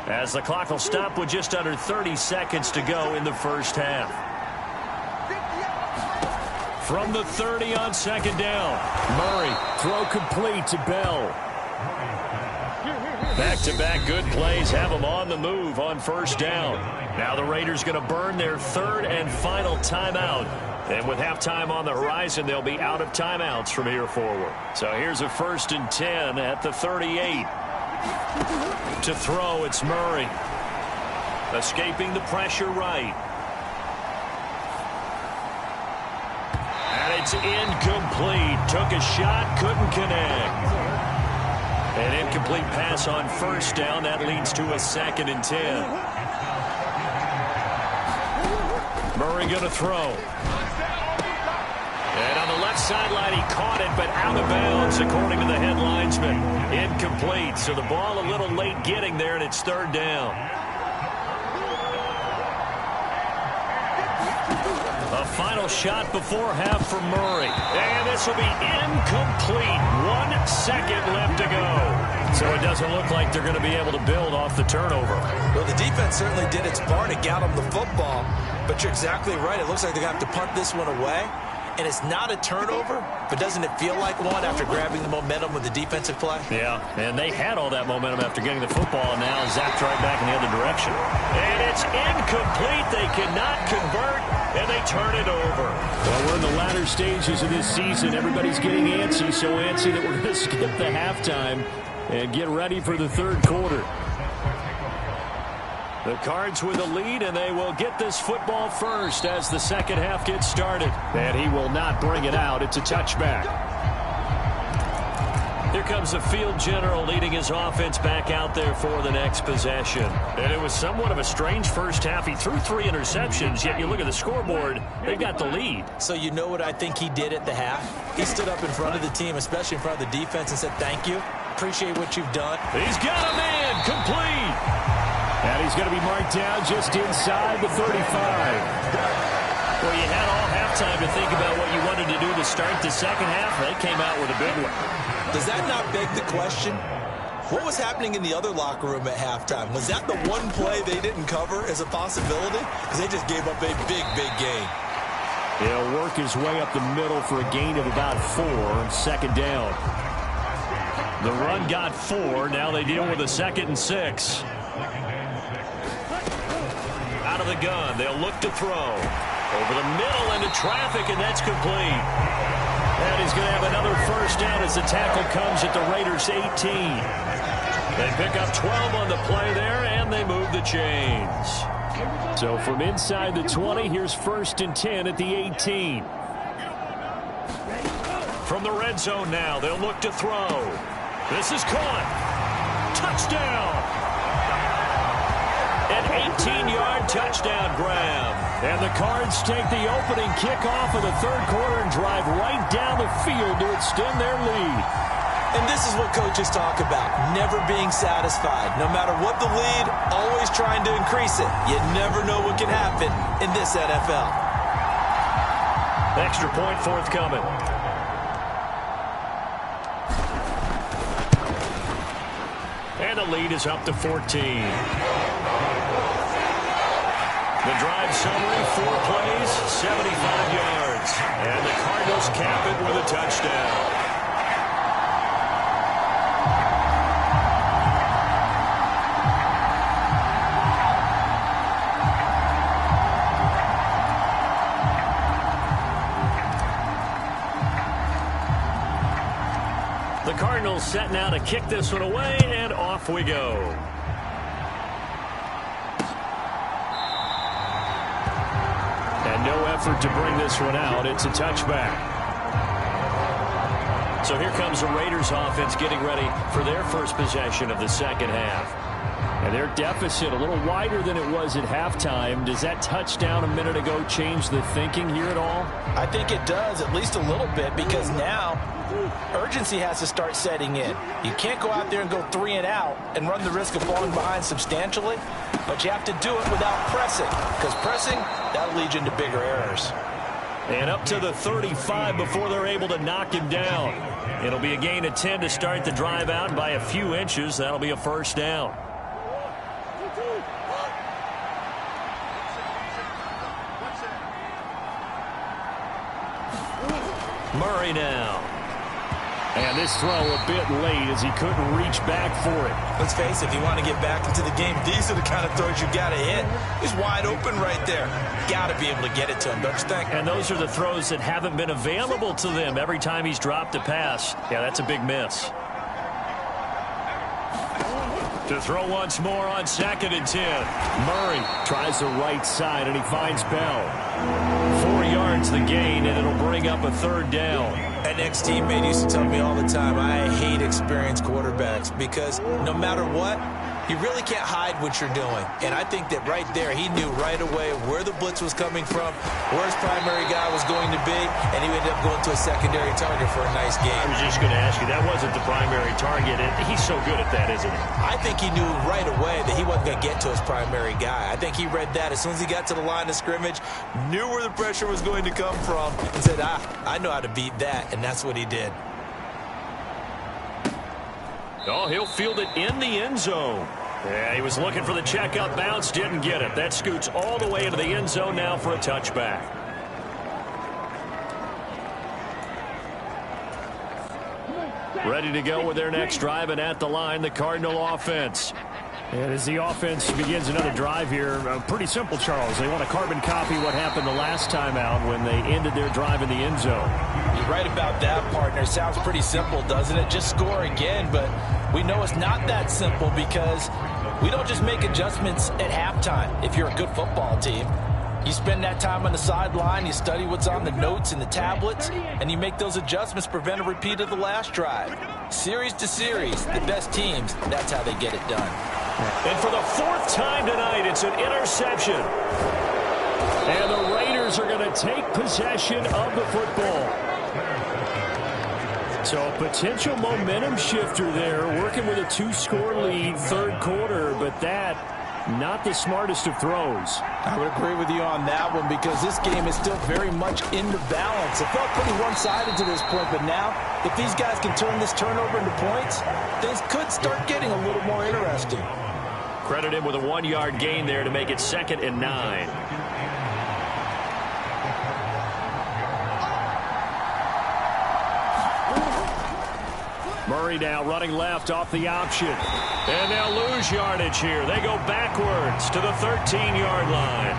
as the clock will stop with just under 30 seconds to go in the first half. From the 30 on 2nd down. Murray, throw complete to Bell. Back-to-back good plays have them on the move on 1st down. Now the Raiders going to burn their 3rd and final timeout. And with halftime on the horizon, they'll be out of timeouts from here forward. So here's a 1st and 10 at the 38. To throw, it's Murray. Escaping the pressure right. And it's incomplete. Took a shot, couldn't connect. An incomplete pass on 1st down. That leads to a 2nd and 10. Murray going to throw. And on the left sideline, he caught it, but out of bounds, according to the head linesman. Incomplete, so the ball a little late getting there, and it's 3rd down. A final shot before half for Murray. And this will be incomplete. 1 second left to go. So it doesn't look like they're going to be able to build off the turnover. Well, the defense certainly did its part to get them the football, but you're exactly right. It looks like they're going to have to punt this one away. And it's not a turnover, but doesn't it feel like one after grabbing the momentum with the defensive play? Yeah, and they had all that momentum after getting the football, and now zapped right back in the other direction. And it's incomplete. They cannot convert, and they turn it over. Well, we're in the latter stages of this season. Everybody's getting antsy, so antsy that we're going to skip the halftime and get ready for the 3rd quarter. The Cards with a lead, and they will get this football first as the 2nd half gets started. And he will not bring it out. It's a touchback. Here comes the field general leading his offense back out there for the next possession. And it was somewhat of a strange first half. He threw 3 interceptions, yet you look at the scoreboard, they've got the lead. So you know what I think he did at the half? He stood up in front of the team, especially in front of the defense, and said, "Thank you. Appreciate what you've done." He's got a man complete. And he's going to be marked down just inside the 35. Well, you had all halftime to think about what you wanted to do to start the 2nd half. They came out with a big one. Does that not beg the question? What was happening in the other locker room at halftime? Was that the one play they didn't cover as a possibility? Because they just gave up a big, big gain. He'll work his way up the middle for a gain of about 4 on 2nd down. The run got 4. Now they deal with a 2nd and 6. Out of the gun, they'll look to throw. Over the middle into traffic, and that's complete. And he's going to have another 1st down as the tackle comes at the Raiders' 18. They pick up 12 on the play there, and they move the chains. So from inside the 20, here's 1st and 10 at the 18. From the red zone now, they'll look to throw. This is caught. Touchdown. An 18-yard touchdown grab. And the Cards take the opening kickoff of the third quarter and drive right down the field to extend their lead. And this is what coaches talk about, never being satisfied. No matter what the lead, always trying to increase it. You never know what can happen in this NFL. Extra point forthcoming. And the lead is up to 14. The drive summary, 4 plays, 75 yards. And the Cardinals cap it with a touchdown. The Cardinals set now to kick this one away, and off we go. And no effort to bring this one out. It's a touchback. So here comes the Raiders offense getting ready for their first possession of the second half. And their deficit a little wider than it was at halftime. Does that touchdown a minute ago change the thinking here at all? I think it does, at least a little bit, because now urgency has to start setting in. You can't go out there and go 3 and out and run the risk of falling behind substantially, but you have to do it without pressing, because pressing, that'll lead you into bigger errors. And up to the 35 before they're able to knock him down. It'll be a gain of 10 to start the drive out by a few inches. That'll be a first down. Murray now. And this throw a bit late as he couldn't reach back for it. Let's face it, if you want to get back into the game, these are the kind of throws you got to hit. He's wide open right there. Got to be able to get it to him, don't you think? And those are the throws that haven't been available to them every time he's dropped a pass. Yeah, that's a big miss. To throw once more on 2nd and 10. Murray tries the right side, and he finds Bell. 4 yards the gain, and it'll bring up a third down. An ex-teammate used to tell me all the time, I hate experienced quarterbacks because no matter what, you really can't hide what you're doing. And I think that right there, he knew right away where the blitz was coming from, where his primary guy was going to be, and he ended up going to a secondary target for a nice game. I was just going to ask you, that wasn't the primary target, and he's so good at that, isn't he? I think he knew right away that he wasn't going to get to his primary guy. I think he read that as soon as he got to the line of scrimmage, knew where the pressure was going to come from, and said, I know how to beat that, and that's what he did. Oh, he'll field it in the end zone. Yeah, he was looking for the checkout bounce, didn't get it. That scoots all the way into the end zone now for a touchback. Ready to go with their next drive, and at the line, the Cardinal offense. And as the offense begins another drive here, pretty simple, Charles. They want to carbon copy what happened the last time out when they ended their drive in the end zone. You're right about that, partner. Sounds pretty simple, doesn't it? Just score again, but we know it's not that simple because we don't just make adjustments at halftime if you're a good football team. You spend that time on the sideline, you study what's on the notes and the tablets, and you make those adjustments to prevent a repeat of the last drive. Series to series, the best teams, that's how they get it done. And for the 4th time tonight, it's an interception. And the Raiders are going to take possession of the football. So a potential momentum shifter there, working with a 2-score lead, third quarter, but that, not the smartest of throws. I would agree with you on that one because this game is still very much in the balance. It felt pretty one-sided to this point, but now, if these guys can turn this turnover into points, things could start getting a little more interesting. Credit him with a 1-yard gain there to make it 2nd and 9. Murray now running left off the option. And they'll lose yardage here. They go backwards to the 13-yard line.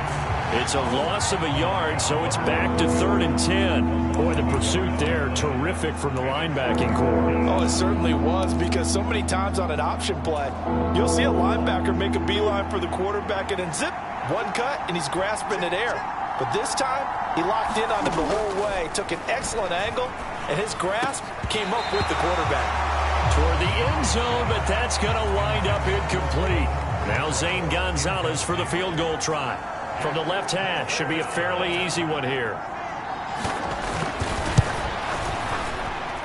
It's a loss of a yard, so it's back to 3rd and 10. Boy, the pursuit there, terrific from the linebacking core. Oh, it certainly was, because so many times on an option play, you'll see a linebacker make a beeline for the quarterback and then zip, one cut, and he's grasping at air. But this time, he locked in on him the whole way, took an excellent angle, and his grasp came up with the quarterback. Toward the end zone, but that's going to wind up incomplete. Now Zane Gonzalez for the field goal try. From the left hash, should be a fairly easy one here.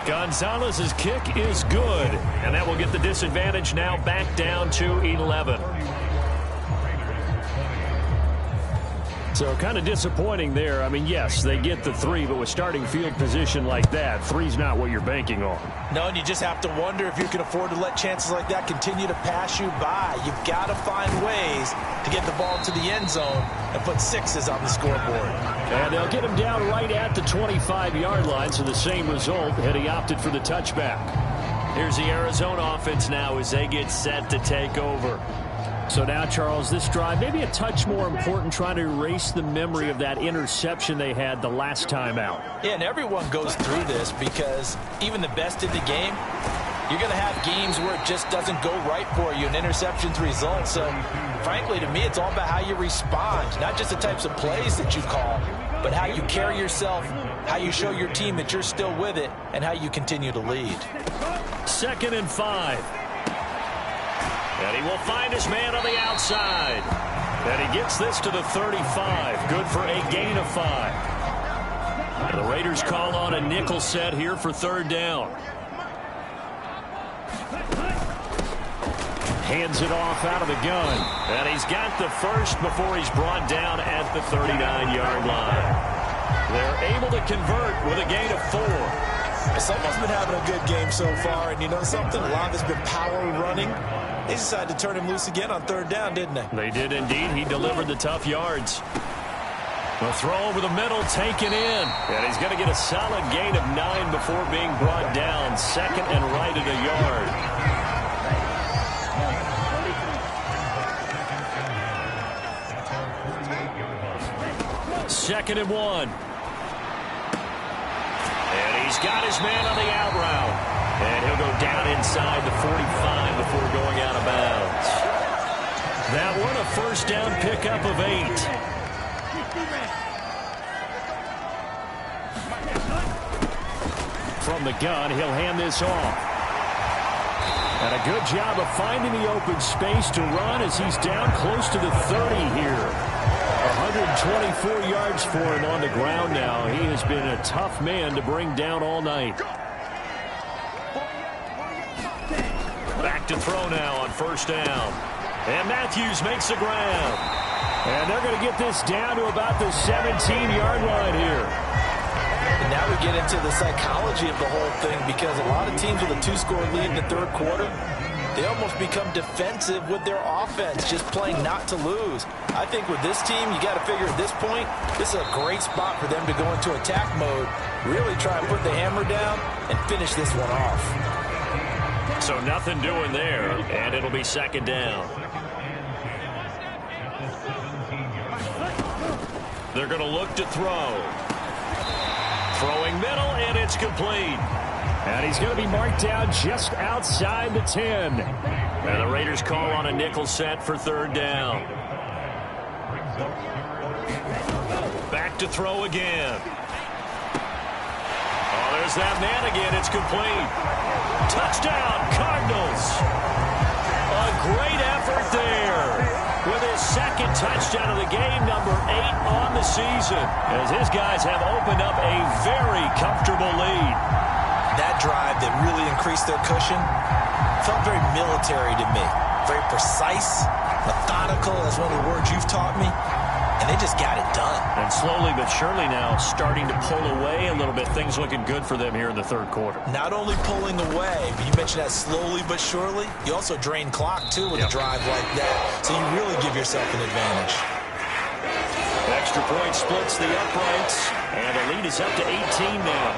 Gonzalez's kick is good, and that will get the disadvantage now back down to 11. So kind of disappointing there. I mean, yes, they get the 3, but with starting field position like that, 3's not what you're banking on. No, and you just have to wonder if you can afford to let chances like that continue to pass you by. You've got to find ways to get the ball to the end zone and put 6s on the scoreboard. And they'll get him down right at the 25-yard line, so the same result had he opted for the touchback. Here's the Arizona offense now as they get set to take over. So now, Charles, this drive maybe a touch more important, trying to erase the memory of that interception they had the last time out. Yeah, and everyone goes through this because even the best in the game, you're going to have games where it just doesn't go right for you, and interceptions result. So, frankly, to me, it's all about how you respond, not just the types of plays that you call, but how you carry yourself, how you show your team that you're still with it, and how you continue to lead. 2nd and 5. And he will find his man on the outside. And he gets this to the 35. Good for a gain of 5. And the Raiders call on a nickel set here for 3rd down. Hands it off out of the gun. And he's got the first before he's brought down at the 39-yard line. They're able to convert with a gain of 4. Someone's been having a good game so far, and you know something? A lot has been power running. They decided to turn him loose again on 3rd down, didn't they? They did indeed. He delivered the tough yards. The throw over the middle, taken in. And he's going to get a solid gain of 9 before being brought down. 2nd and right at a yard. Second and 1. And he's got his man on the out route. And he'll go down inside the 45 before going out of bounds. That one a 1st down pickup of 8. From the gun, he'll hand this off. And a good job of finding the open space to run as he's down close to the 30 here. 124 yards for him on the ground now. He has been a tough man to bring down all night. Back to throw now on 1st down. And Matthews makes the ground. And they're going to get this down to about the 17-yard line here. And now we get into the psychology of the whole thing, because a lot of teams with a 2-score lead in the 3rd quarter, they almost become defensive with their offense, just playing not to lose. I think with this team, you got to figure at this point, this is a great spot for them to go into attack mode, really try and put the hammer down and finish this one off. So nothing doing there, and it'll be 2nd down. They're going to look to throw. Throwing middle, and it's complete. And he's going to be marked down just outside the 10. And the Raiders call on a nickel set for 3rd down. Back to throw again. Oh, there's that man again. It's complete. Touchdown, Cardinals. A great effort there. With his 2nd touchdown of the game, number 8 on the season, as his guys have opened up a very comfortable lead. That drive that really increased their cushion felt very military to me. Very precise, methodical, that's one of the words you've taught me. And they just got it done. And slowly but surely now starting to pull away a little bit. Things looking good for them here in the 3rd quarter. Not only pulling away, but you mentioned that slowly but surely. You also drain clock, too, with a drive like that. So you really give yourself an advantage. Extra point splits the uprights. And the lead is up to 18 now.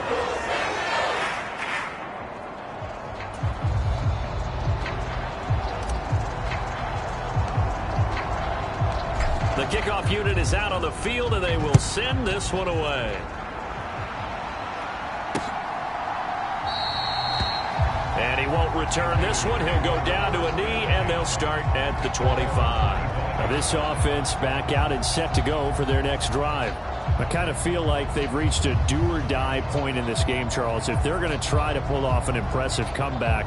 The kickoff unit is out on the field, and they will send this one away. And he won't return this one. He'll go down to a knee, and they'll start at the 25. Now this offense back out and set to go for their next drive. I kind of feel like they've reached a do-or-die point in this game, Charles. If they're going to try to pull off an impressive comeback,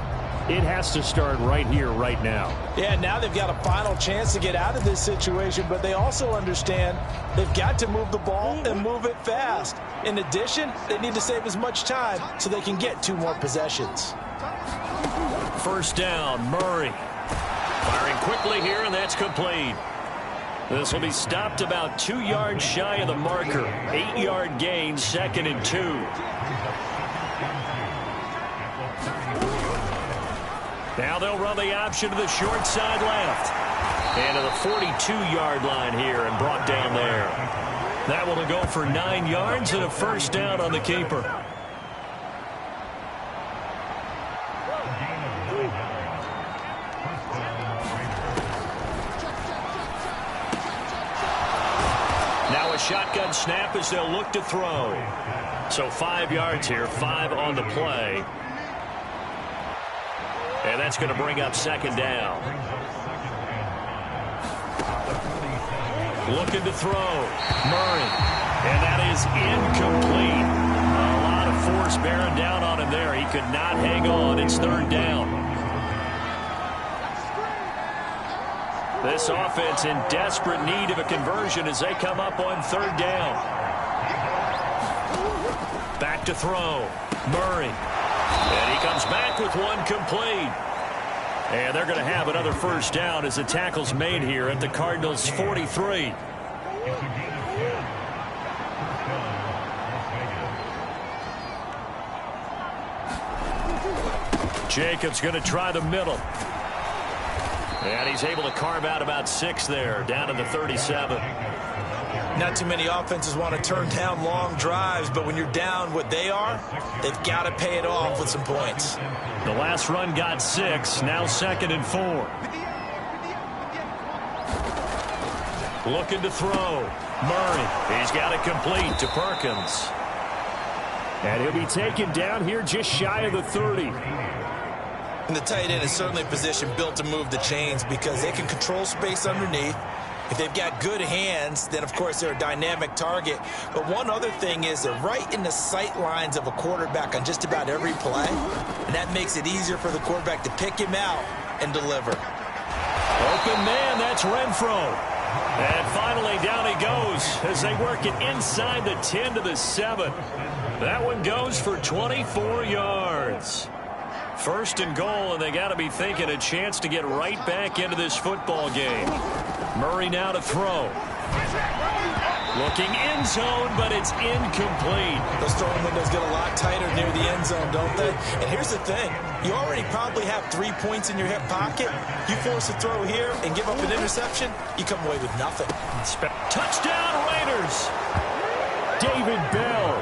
it has to start right here, right now. Yeah, now they've got a final chance to get out of this situation, but they also understand they've got to move the ball and move it fast. In addition, they need to save as much time so they can get 2 more possessions. First down, Murray. Firing quickly here, and that's complete. This will be stopped about 2 yards shy of the marker. 8-yard gain, 2nd and 2. Now they'll run the option to the short side left. And to the 42-yard line here and brought down there. That will go for 9 yards and a first down on the keeper. Now a shotgun snap as they'll look to throw. So 5 yards here, 5 on the play. And that's going to bring up 2nd down. Looking to throw. Murray. And that is incomplete. A lot of force bearing down on him there. He could not hang on. It's 3rd down. This offense in desperate need of a conversion as they come up on 3rd down. Back to throw. Murray. And he comes back with one complete. And they're going to have another first down as the tackle's made here at the Cardinals' 43. Jacobs going to try the middle. And he's able to carve out about 6 there, down to the 37. Not too many offenses want to turn down long drives, but when you're down what they are, they've got to pay it off with some points. The last run got 6, now 2nd and 4. Looking to throw. Murray, he's got it complete to Perkins. And he'll be taken down here just shy of the 30. And the tight end is certainly a position built to move the chains because they can control space underneath. If they've got good hands, then, of course, they're a dynamic target. But one other thing is they're right in the sight lines of a quarterback on just about every play. And that makes it easier for the quarterback to pick him out and deliver. Open man, that's Renfro. And finally, down he goes as they work it inside the 10 to the 7. That one goes for 24 yards. 1st and goal, and they got to be thinking a chance to get right back into this football game. Murray now to throw. Looking end zone, but it's incomplete. Those throwing windows get a lot tighter near the end zone, don't they? And here's the thing. You already probably have 3 points in your hip pocket. You force a throw here and give up an interception, you come away with nothing. Touchdown, Raiders! David Bell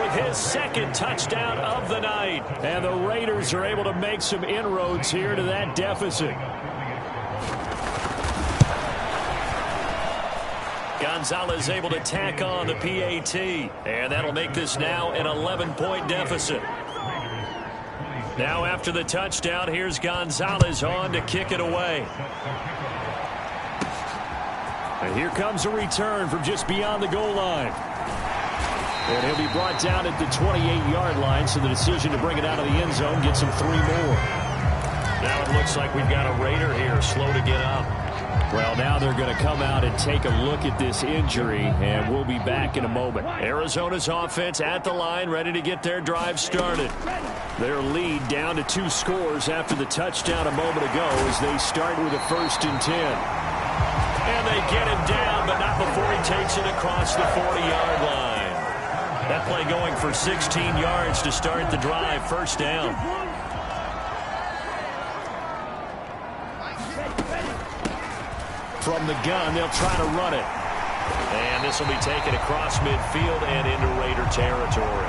with his 2nd touchdown of the night. And the Raiders are able to make some inroads here to that deficit. Gonzalez able to tack on the PAT. And that'll make this now an 11-point deficit. Now after the touchdown, here's Gonzalez on to kick it away. And here comes a return from just beyond the goal line. And he'll be brought down at the 28-yard line, so the decision to bring it out of the end zone gets him 3 more. Now it looks like we've got a Raider here slow to get up. Well, now they're going to come out and take a look at this injury, and we'll be back in a moment. Arizona's offense at the line, ready to get their drive started. Their lead down to 2 scores after the touchdown a moment ago as they start with a 1st and 10. And they get him down, but not before he takes it across the 40-yard line. That play going for 16 yards to start the drive. 1st down. From the gun, they'll try to run it. And this will be taken across midfield and into Raider territory.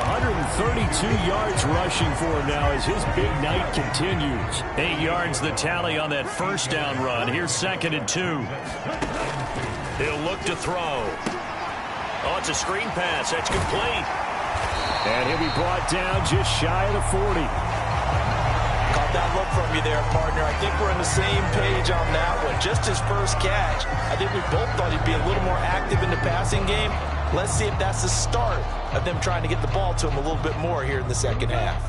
132 yards rushing for him now as his big night continues. 8 yards the tally on that 1st down run. Here's 2nd and 2. He'll look to throw. Oh, it's a screen pass. That's complete. And he'll be brought down just shy of the 40. Caught that look from you there, partner. I think we're on the same page on that one. just his first catch. I think we both thought he'd be a little more active in the passing game. Let's see if that's the start of them trying to get the ball to him a little bit more here in the second half.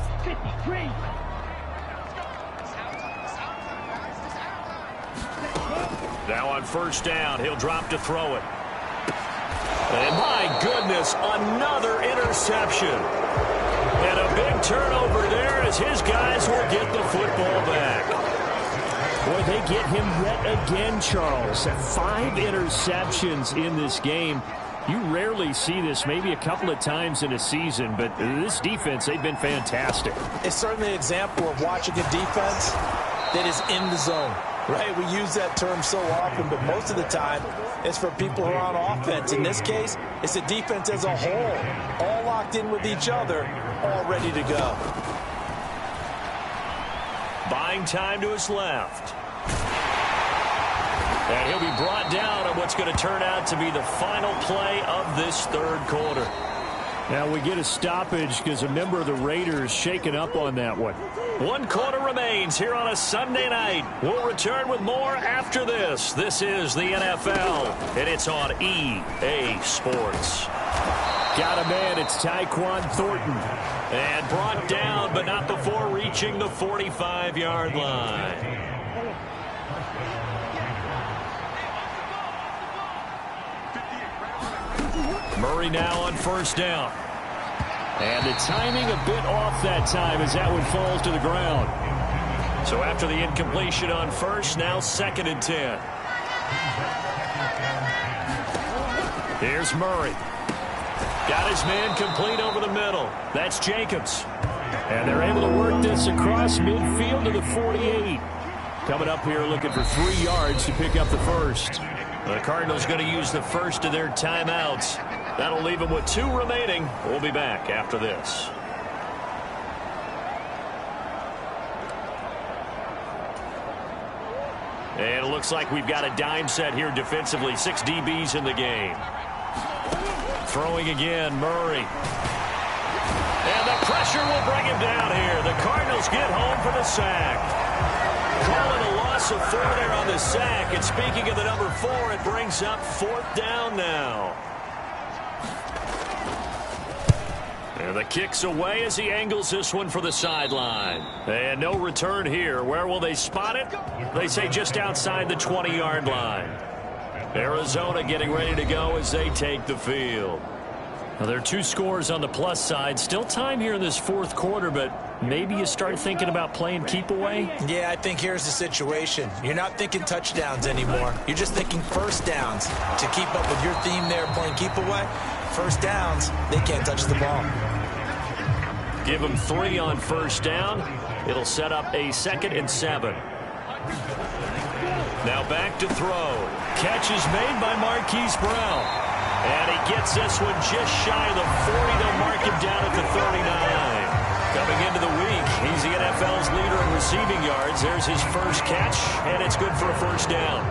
Now on first down, he'll drop to throw it. And my goodness, another interception. And a big turnover there as his guys will get the football back. Boy, they get him yet again, Charles. 5 interceptions in this game. You rarely see this, maybe a couple of times in a season, but this defense, they've been fantastic. It's certainly an example of watching a defense that is in the zone, right? We use that term so often, but most of the time, it's for people who are on offense. In this case, it's the defense as a whole, all locked in with each other, all ready to go. Buying time to his left. And he'll be brought down on what's going to turn out to be the final play of this third quarter. Now we get a stoppage because a member of the Raiders shaken up on that one. 1 quarter remains here on a Sunday night. We'll return with more after this. This is the NFL, and it's on EA Sports. Got a man, it's Tyquan Thornton. And brought down, but not before reaching the 45-yard line. Murray now on first down. And the timing a bit off that time as that one falls to the ground. So after the incompletion on first, now 2nd and 10. Here's Murray. Got his man complete over the middle. That's Jacobs. And they're able to work this across midfield to the 48. Coming up here looking for 3 yards to pick up the first. The Cardinals going to use the first of their timeouts. That'll leave them with 2 remaining. We'll be back after this. And it looks like we've got a dime set here defensively. 6 DBs in the game. Throwing again, Murray. And the pressure will bring him down here. The Cardinals get home for the sack. Calling a loss of 4 there on the sack. And speaking of the number 4, it brings up 4th down now. And the kick's away as he angles this one for the sideline. And no return here. Where will they spot it? They say just outside the 20-yard line. Arizona getting ready to go as they take the field. Now, there are 2 scores on the plus side. Still time here in this 4th quarter, but maybe you start thinking about playing keep away? Yeah, I think here's the situation. You're not thinking touchdowns anymore. You're just thinking first downs. To keep up with your theme there, playing keep away, first downs, they can't touch the ball. Give them 3 on first down. It'll set up a 2nd and 7. Now back to throw. Catch is made by Marquise Brown. And he gets this one just shy of the 40. They'll mark him down at the 39. Coming into the week, he's the NFL's leader in receiving yards. There's his first catch, and it's good for a first down.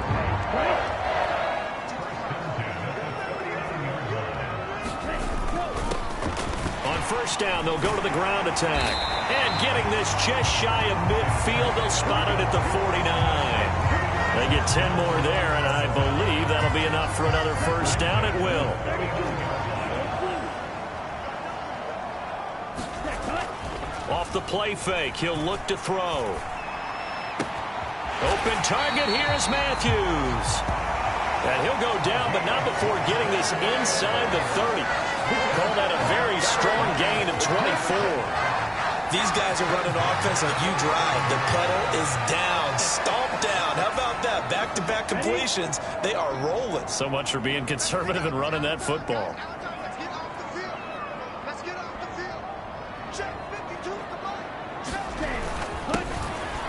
On first down, they'll go to the ground attack. And getting this just shy of midfield, they'll spot it at the 49. They get 10 more there, and I believe that'll be enough for another first down. It will. Off the play fake, he'll look to throw. Open target, here is Matthews. And he'll go down, but not before getting this inside the 30. Call that a very strong gain of 24. These guys are running offense like you drive. The pedal is down, stomped down. How about that? Back-to-back completions. They are rolling. So much for being conservative and running that football.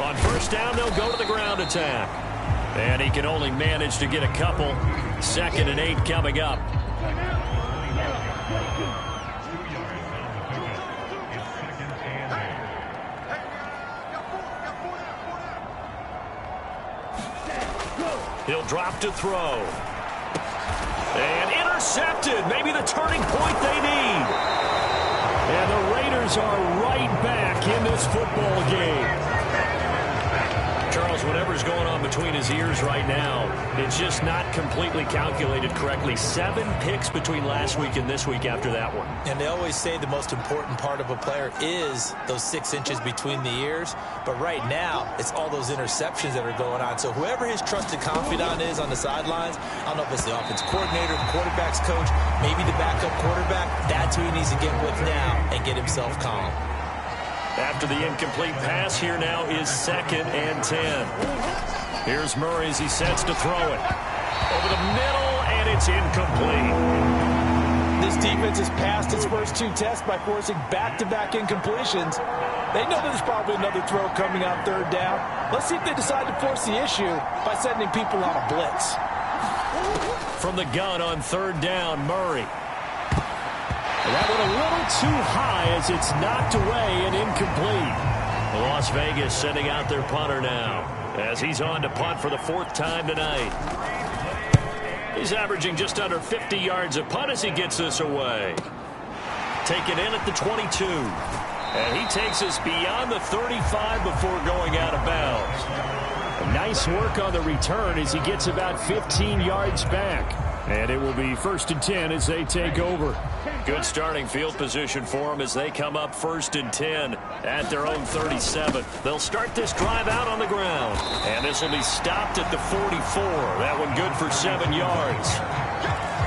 On first down, they'll go to the ground attack. And he can only manage to get a couple. 2nd and 8 coming up. He'll drop to throw. And intercepted. Maybe the turning point they need. And the Raiders are right back in this football game. Charles, whatever's going on between his ears right now, it's just not completely calculated correctly. 7 picks between last week and this week after that one. And they always say the most important part of a player is those 6 inches between the ears. But right now, it's all those interceptions that are going on. So whoever his trusted confidant is on the sidelines, I don't know if it's the offense coordinator, the quarterback's coach, maybe the backup quarterback, that's who he needs to get with now and get himself calm. After the incomplete pass, here now is 2nd and 10. Here's Murray as he sets to throw it. Over the middle, and it's incomplete. This defense has passed its first 2 tests by forcing back-to-back incompletions. They know there's probably another throw coming on 3rd down. Let's see if they decide to force the issue by sending people on a blitz. From the gun on 3rd down, Murray. That went a little too high as it's knocked away and incomplete. Las Vegas sending out their punter now as he's on to punt for the 4th time tonight. He's averaging just under 50 yards a punt as he gets this away. Taken in at the 22. And he takes us beyond the 35 before going out of bounds. Nice work on the return as he gets about 15 yards back. And it will be 1st and 10 as they take over. Good starting field position for them as they come up 1st and 10 at their own 37. They'll start this drive out on the ground. And this will be stopped at the 44. That one good for 7 yards.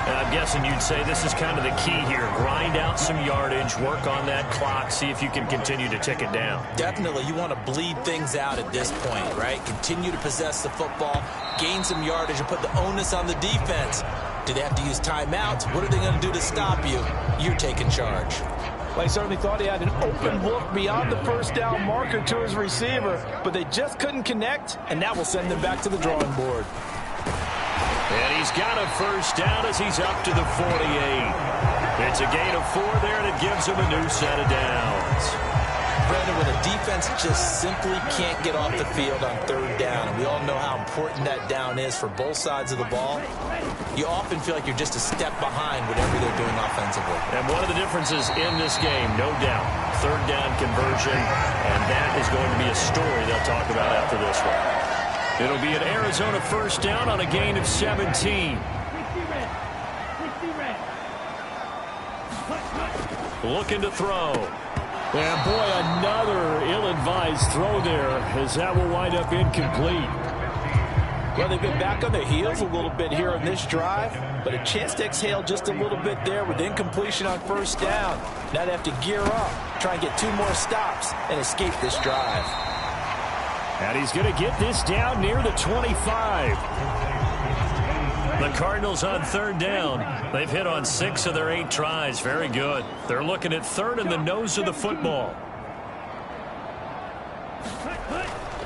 And I'm guessing you'd say this is kind of the key here. Grind out some yardage, work on that clock, see if you can continue to tick it down. Definitely. You want to bleed things out at this point, right? Continue to possess the football, gain some yardage, and put the onus on the defense. Do they have to use timeouts? What are they going to do to stop you? You're taking charge. Well, he certainly thought he had an open look beyond the 1st down marker to his receiver, but they just couldn't connect, and that will send them back to the drawing board. And he's got a 1st down as he's up to the 48. It's a gain of 4 there, and it gives him a new set of downs. Brandon, when a defense just simply can't get off the field on 3rd down, and we all know how important that down is for both sides of the ball, you often feel like you're just a step behind whatever they're doing offensively. And one of the differences in this game, no doubt, 3rd down conversion, and that is going to be a story they'll talk about after this one. It'll be an Arizona 1st down on a gain of 17. Looking to throw. And boy, another ill-advised throw there as that will wind up incomplete. Well, they've been back on their heels a little bit here on this drive, but a chance to exhale just a little bit there with incompletion on 1st down. Now they have to gear up, try and get 2 more stops, and escape this drive. And he's going to get this down near the 25. The Cardinals on 3rd down. They've hit on 6 of their 8 tries. Very good. They're looking at 3rd and the nose of the football.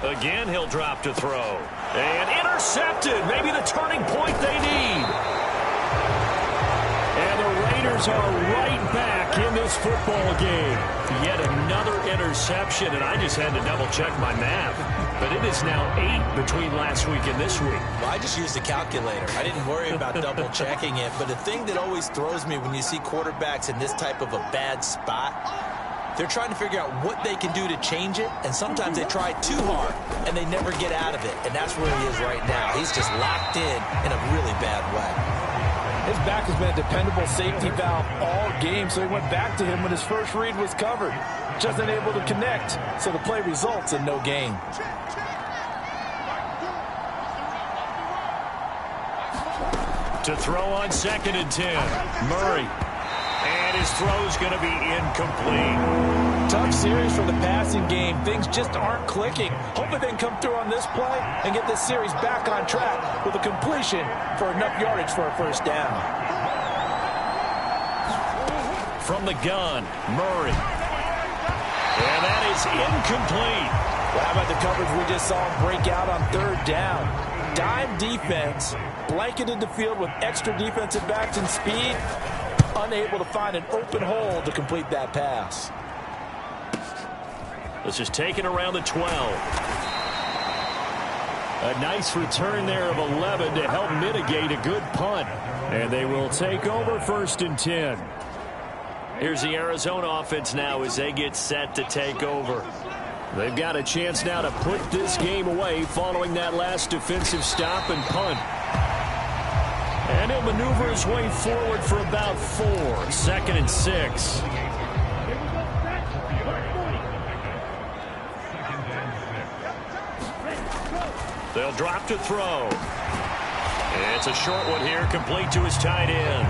Again, he'll drop to throw. And intercepted. Maybe the turning point they need. And the Raiders are right back in this football game. Yet another interception, and I just had to double-check my math. But it is now 8 between last week and this week. Well, I just used a calculator. I didn't worry about double-checking it. But the thing that always throws me when you see quarterbacks in this type of a bad spot, they're trying to figure out what they can do to change it, and sometimes they try too hard, and they never get out of it. And that's where he is right now. He's just locked in a really bad way. His back has been a dependable safety valve all game, so he went back to him when his first read was covered. Just unable to connect, so the play results in no gain. To throw on 2nd and 10. Murray. And his throw's going to be incomplete. Tough series for the passing game. Things just aren't clicking. Hopefully they can come through on this play and get this series back on track with a completion for enough yardage for a 1st down. From the gun, Murray. And that is incomplete. Well, how about the coverage we just saw him break out on 3rd down? Dime defense, blanketed the field with extra defensive backs and speed, unable to find an open hole to complete that pass. This is taken around the 12. A nice return there of 11 to help mitigate a good punt. And they will take over 1st and 10. Here's the Arizona offense now as they get set to take over. They've got a chance now to put this game away following that last defensive stop and punt. And he'll maneuver his way forward for about 4. 2nd and 6. They'll drop to throw. It's a short one here, complete to his tight end.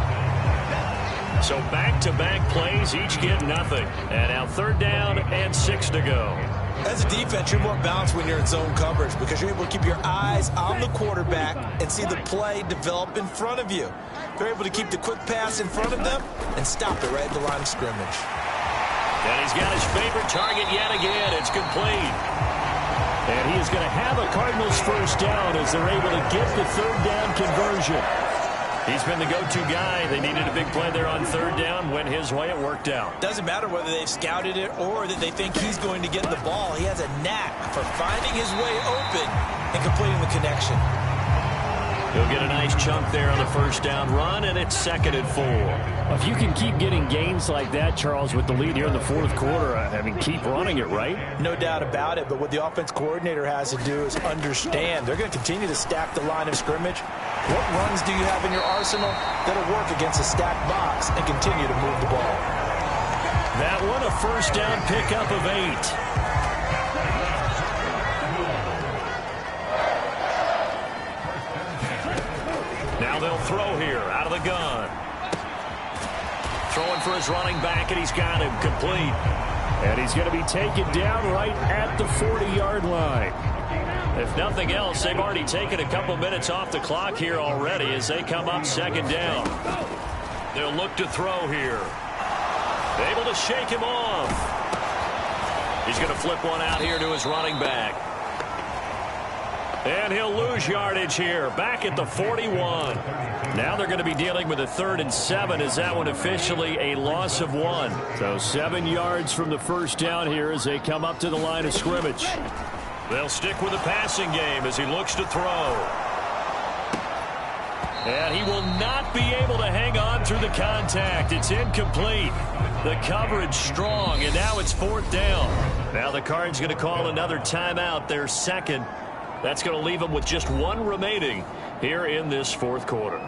So back-to-back plays, each get nothing. And now 3rd down and 6 to go. As a defense, you're more balanced when you're in zone coverage because you're able to keep your eyes on the quarterback and see the play develop in front of you. They're able to keep the quick pass in front of them and stop it right at the line of scrimmage. And he's got his favorite target yet again. It's complete. And he is going to have a Cardinals first down as they're able to get the 3rd down conversion. He's been the go-to guy. They needed a big play there on 3rd down. Went his way. It worked out. Doesn't matter whether they've scouted it or that they think he's going to get the ball. He has a knack for finding his way open and completing the connection. He'll get a nice chunk there on the first down run, and it's 2nd and 4. If you can keep getting gains like that, Charles, with the lead here in the 4th quarter, I mean, keep running it, right? No doubt about it, but what the offense coordinator has to do is understand they're going to continue to stack the line of scrimmage. What runs do you have in your arsenal that'll work against a stacked box and continue to move the ball? That one, a first down pickup of 8. Now they'll throw here out of the gun. Throwing for his running back, and he's got him complete. And he's going to be taken down right at the 40-yard line. If nothing else, they've already taken a couple minutes off the clock here already as they come up 2nd down. They'll look to throw here. Able to shake him off. He's going to flip one out here to his running back. And he'll lose yardage here, back at the 41. Now they're going to be dealing with a 3rd and 7. Is that one officially a loss of 1? So 7 yards from the first down here as they come up to the line of scrimmage. They'll stick with the passing game as he looks to throw. And he will not be able to hang on through the contact. It's incomplete. The coverage strong, and now it's 4th down. Now the Cards going to call another timeout, their 2nd. That's going to leave them with just 1 remaining here in this 4th quarter.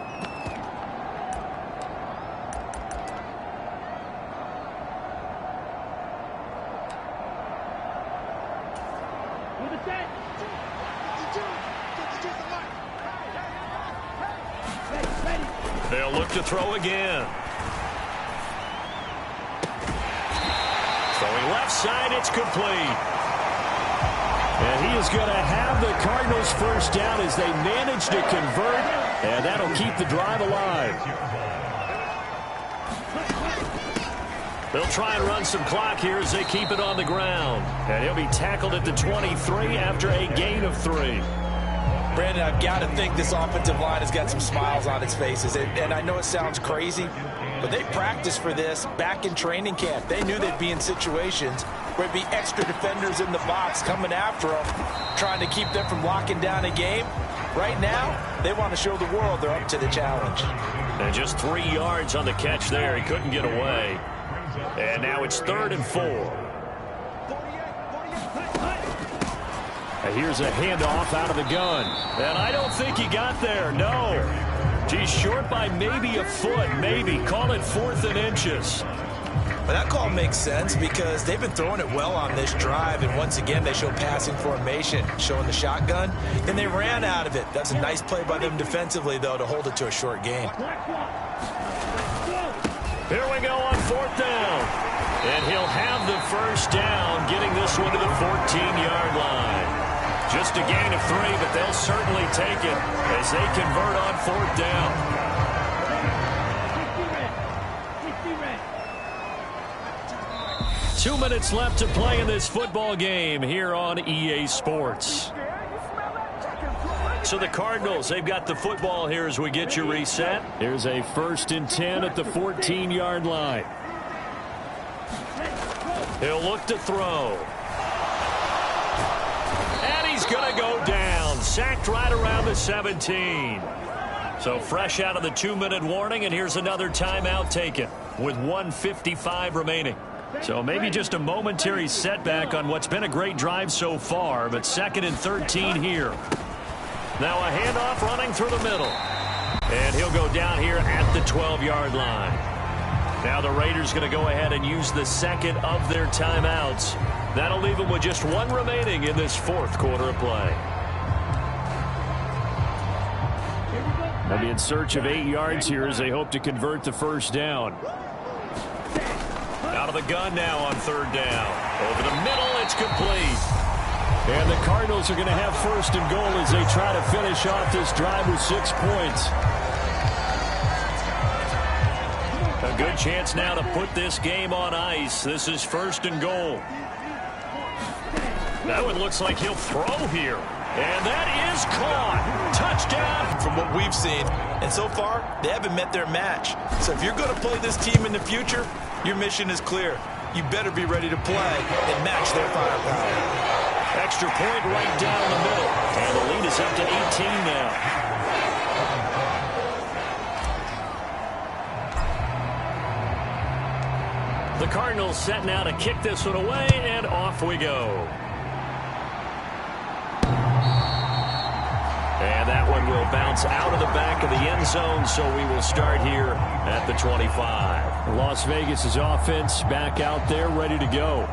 They'll look to throw again. Throwing left side, it's complete. And he is going to have the Cardinals first down as they manage to convert, and that'll keep the drive alive. They'll try and run some clock here as they keep it on the ground. And he'll be tackled at the 23 after a gain of 3. Brandon, I've got to think this offensive line has got some smiles on its faces. And I know it sounds crazy, but they practiced for this back in training camp. They knew they'd be in situations where there'd be extra defenders in the box coming after them, trying to keep them from locking down a game. Right now, they want to show the world they're up to the challenge. And just 3 yards on the catch there. He couldn't get away. And now it's 3rd and 4. Here's a handoff out of the gun. And I don't think he got there, no. He's short by maybe a foot, maybe. Call it 4th and inches. But that call makes sense because they've been throwing it well on this drive, and once again they show passing formation, showing the shotgun, and they ran out of it. That's a nice play by them defensively, though, to hold it to a short game. Here we go on 4th down. And he'll have the first down, getting this one to the 14-yard line. Just a gain of 3, but they'll certainly take it as they convert on 4th down. 2 minutes left to play in this football game here on EA Sports. So the Cardinals, they've got the football here as we get you reset. Here's a 1st and 10 at the 14-yard line. He'll look to throw. And he's going to go down. Sacked right around the 17. So fresh out of the 2-minute warning, and here's another timeout taken with 1:55 remaining. So maybe just a momentary setback on what's been a great drive so far, but 2nd and 13 here. Now a handoff running through the middle. And he'll go down here at the 12-yard line. Now the Raiders going to go ahead and use the second of their timeouts. That'll leave them with just one remaining in this 4th quarter of play. They'll be in search of 8 yards here as they hope to convert the first down. Out of the gun now on 3rd down. Over the middle, it's complete. And the Cardinals are going to have 1st and goal as they try to finish off this drive with 6 points. A good chance now to put this game on ice. This is 1st and goal. That one looks like he'll throw here. And that is caught. Touchdown. From what we've seen, and so far, they haven't met their match. So if you're going to play this team in the future, your mission is clear. You better be ready to play and match their firepower. Extra point right down the middle. And the lead is up to 18 now. The Cardinals set now to kick this one away, and off we go. And that one will bounce out of the back of the end zone, so we will start here at the 25. Las Vegas' offense back out there ready to go.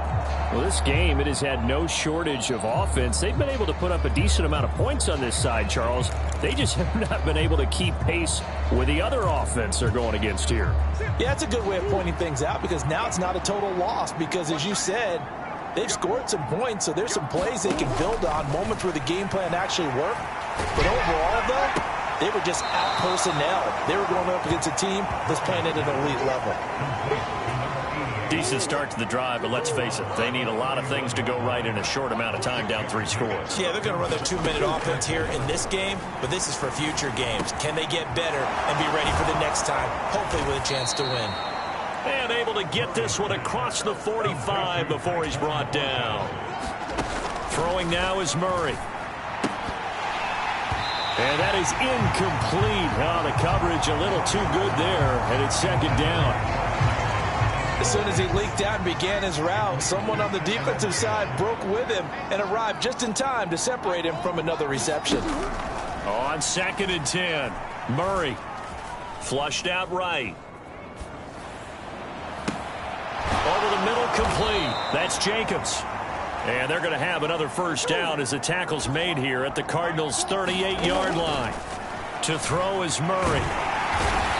Well, this game, it has had no shortage of offense. They've been able to put up a decent amount of points on this side, Charles. They just have not been able to keep pace with the other offense they're going against here. Yeah, that's a good way of pointing things out because now it's not a total loss because, as you said, they've scored some points, so there's some plays they can build on, moments where the game plan actually worked. But overall, though, they were just out-personnel. They were going up against a team that's playing at an elite level. Decent start to the drive, but let's face it, they need a lot of things to go right in a short amount of time, down 3 scores. Yeah, they're going to run their 2-minute offense here in this game, but this is for future games. Can they get better and be ready for the next time, hopefully with a chance to win? And able to get this one across the 45 before he's brought down. Throwing now is Murray. And that is incomplete. Oh, the coverage a little too good there, and it's 2nd down. As soon as he leaked out and began his route, someone on the defensive side broke with him and arrived just in time to separate him from another reception. On 2nd and 10, Murray flushed out right. Over the middle, complete. That's Jacobs. And they're going to have another first down as the tackle's made here at the Cardinals' 38-yard line. To throw is Murray.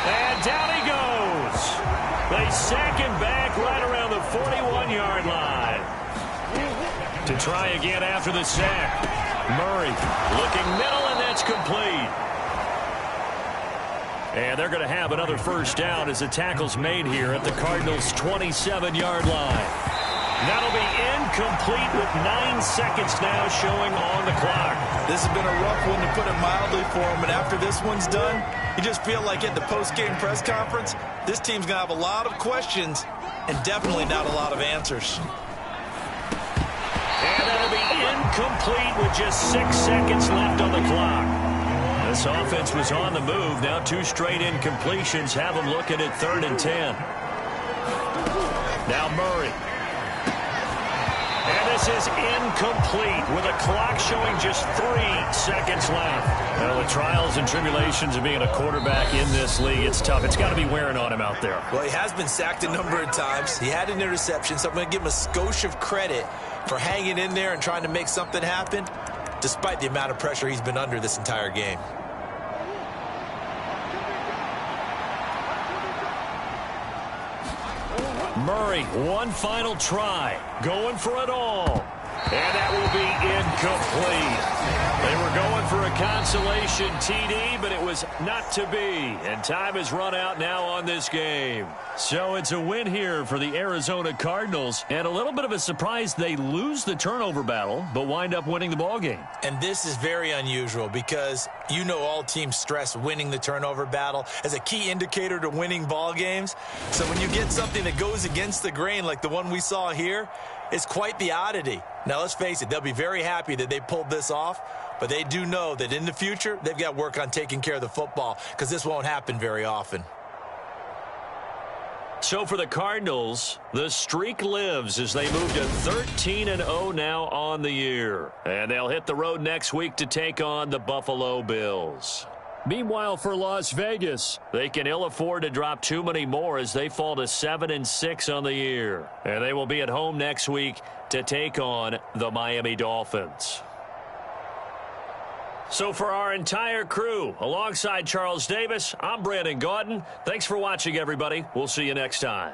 And down he goes. They sack him back right around the 41-yard line. To try again after the sack. Murray looking middle, and that's complete. And they're going to have another first down as the tackle's made here at the Cardinals' 27-yard line. That'll be incomplete with 9 seconds now showing on the clock. This has been a rough one, to put it mildly, for him. And after this one's done, you just feel like at the post-game press conference, this team's going to have a lot of questions and definitely not a lot of answers. And that'll be incomplete with just 6 seconds left on the clock. This offense was on the move. Now 2 straight incompletions have them looking at 3rd and 10. Now Murray. And this is incomplete with a clock showing just 3 seconds left. Well, the trials and tribulations of being a quarterback in this league, it's tough. It's got to be wearing on him out there. Well, he has been sacked a number of times. He had an interception, so I'm going to give him a skosh of credit for hanging in there and trying to make something happen, despite the amount of pressure he's been under this entire game. Murray, one final try, going for it all. And that will be incomplete. They were going for a consolation TD, but it was not to be. And time has run out now on this game. So it's a win here for the Arizona Cardinals. And a little bit of a surprise, they lose the turnover battle, but wind up winning the ballgame. And this is very unusual because you know all teams stress winning the turnover battle as a key indicator to winning ball games. So when you get something that goes against the grain like the one we saw here, it's quite the oddity. Now, let's face it, they'll be very happy that they pulled this off, but they do know that in the future, they've got to work on taking care of the football because this won't happen very often. So for the Cardinals, the streak lives as they move to 13-0 now on the year. And they'll hit the road next week to take on the Buffalo Bills. Meanwhile, for Las Vegas, they can ill afford to drop too many more as they fall to 7-6 on the year. And they will be at home next week to take on the Miami Dolphins. So for our entire crew, alongside Charles Davis, I'm Brandon Gaudin. Thanks for watching, everybody. We'll see you next time.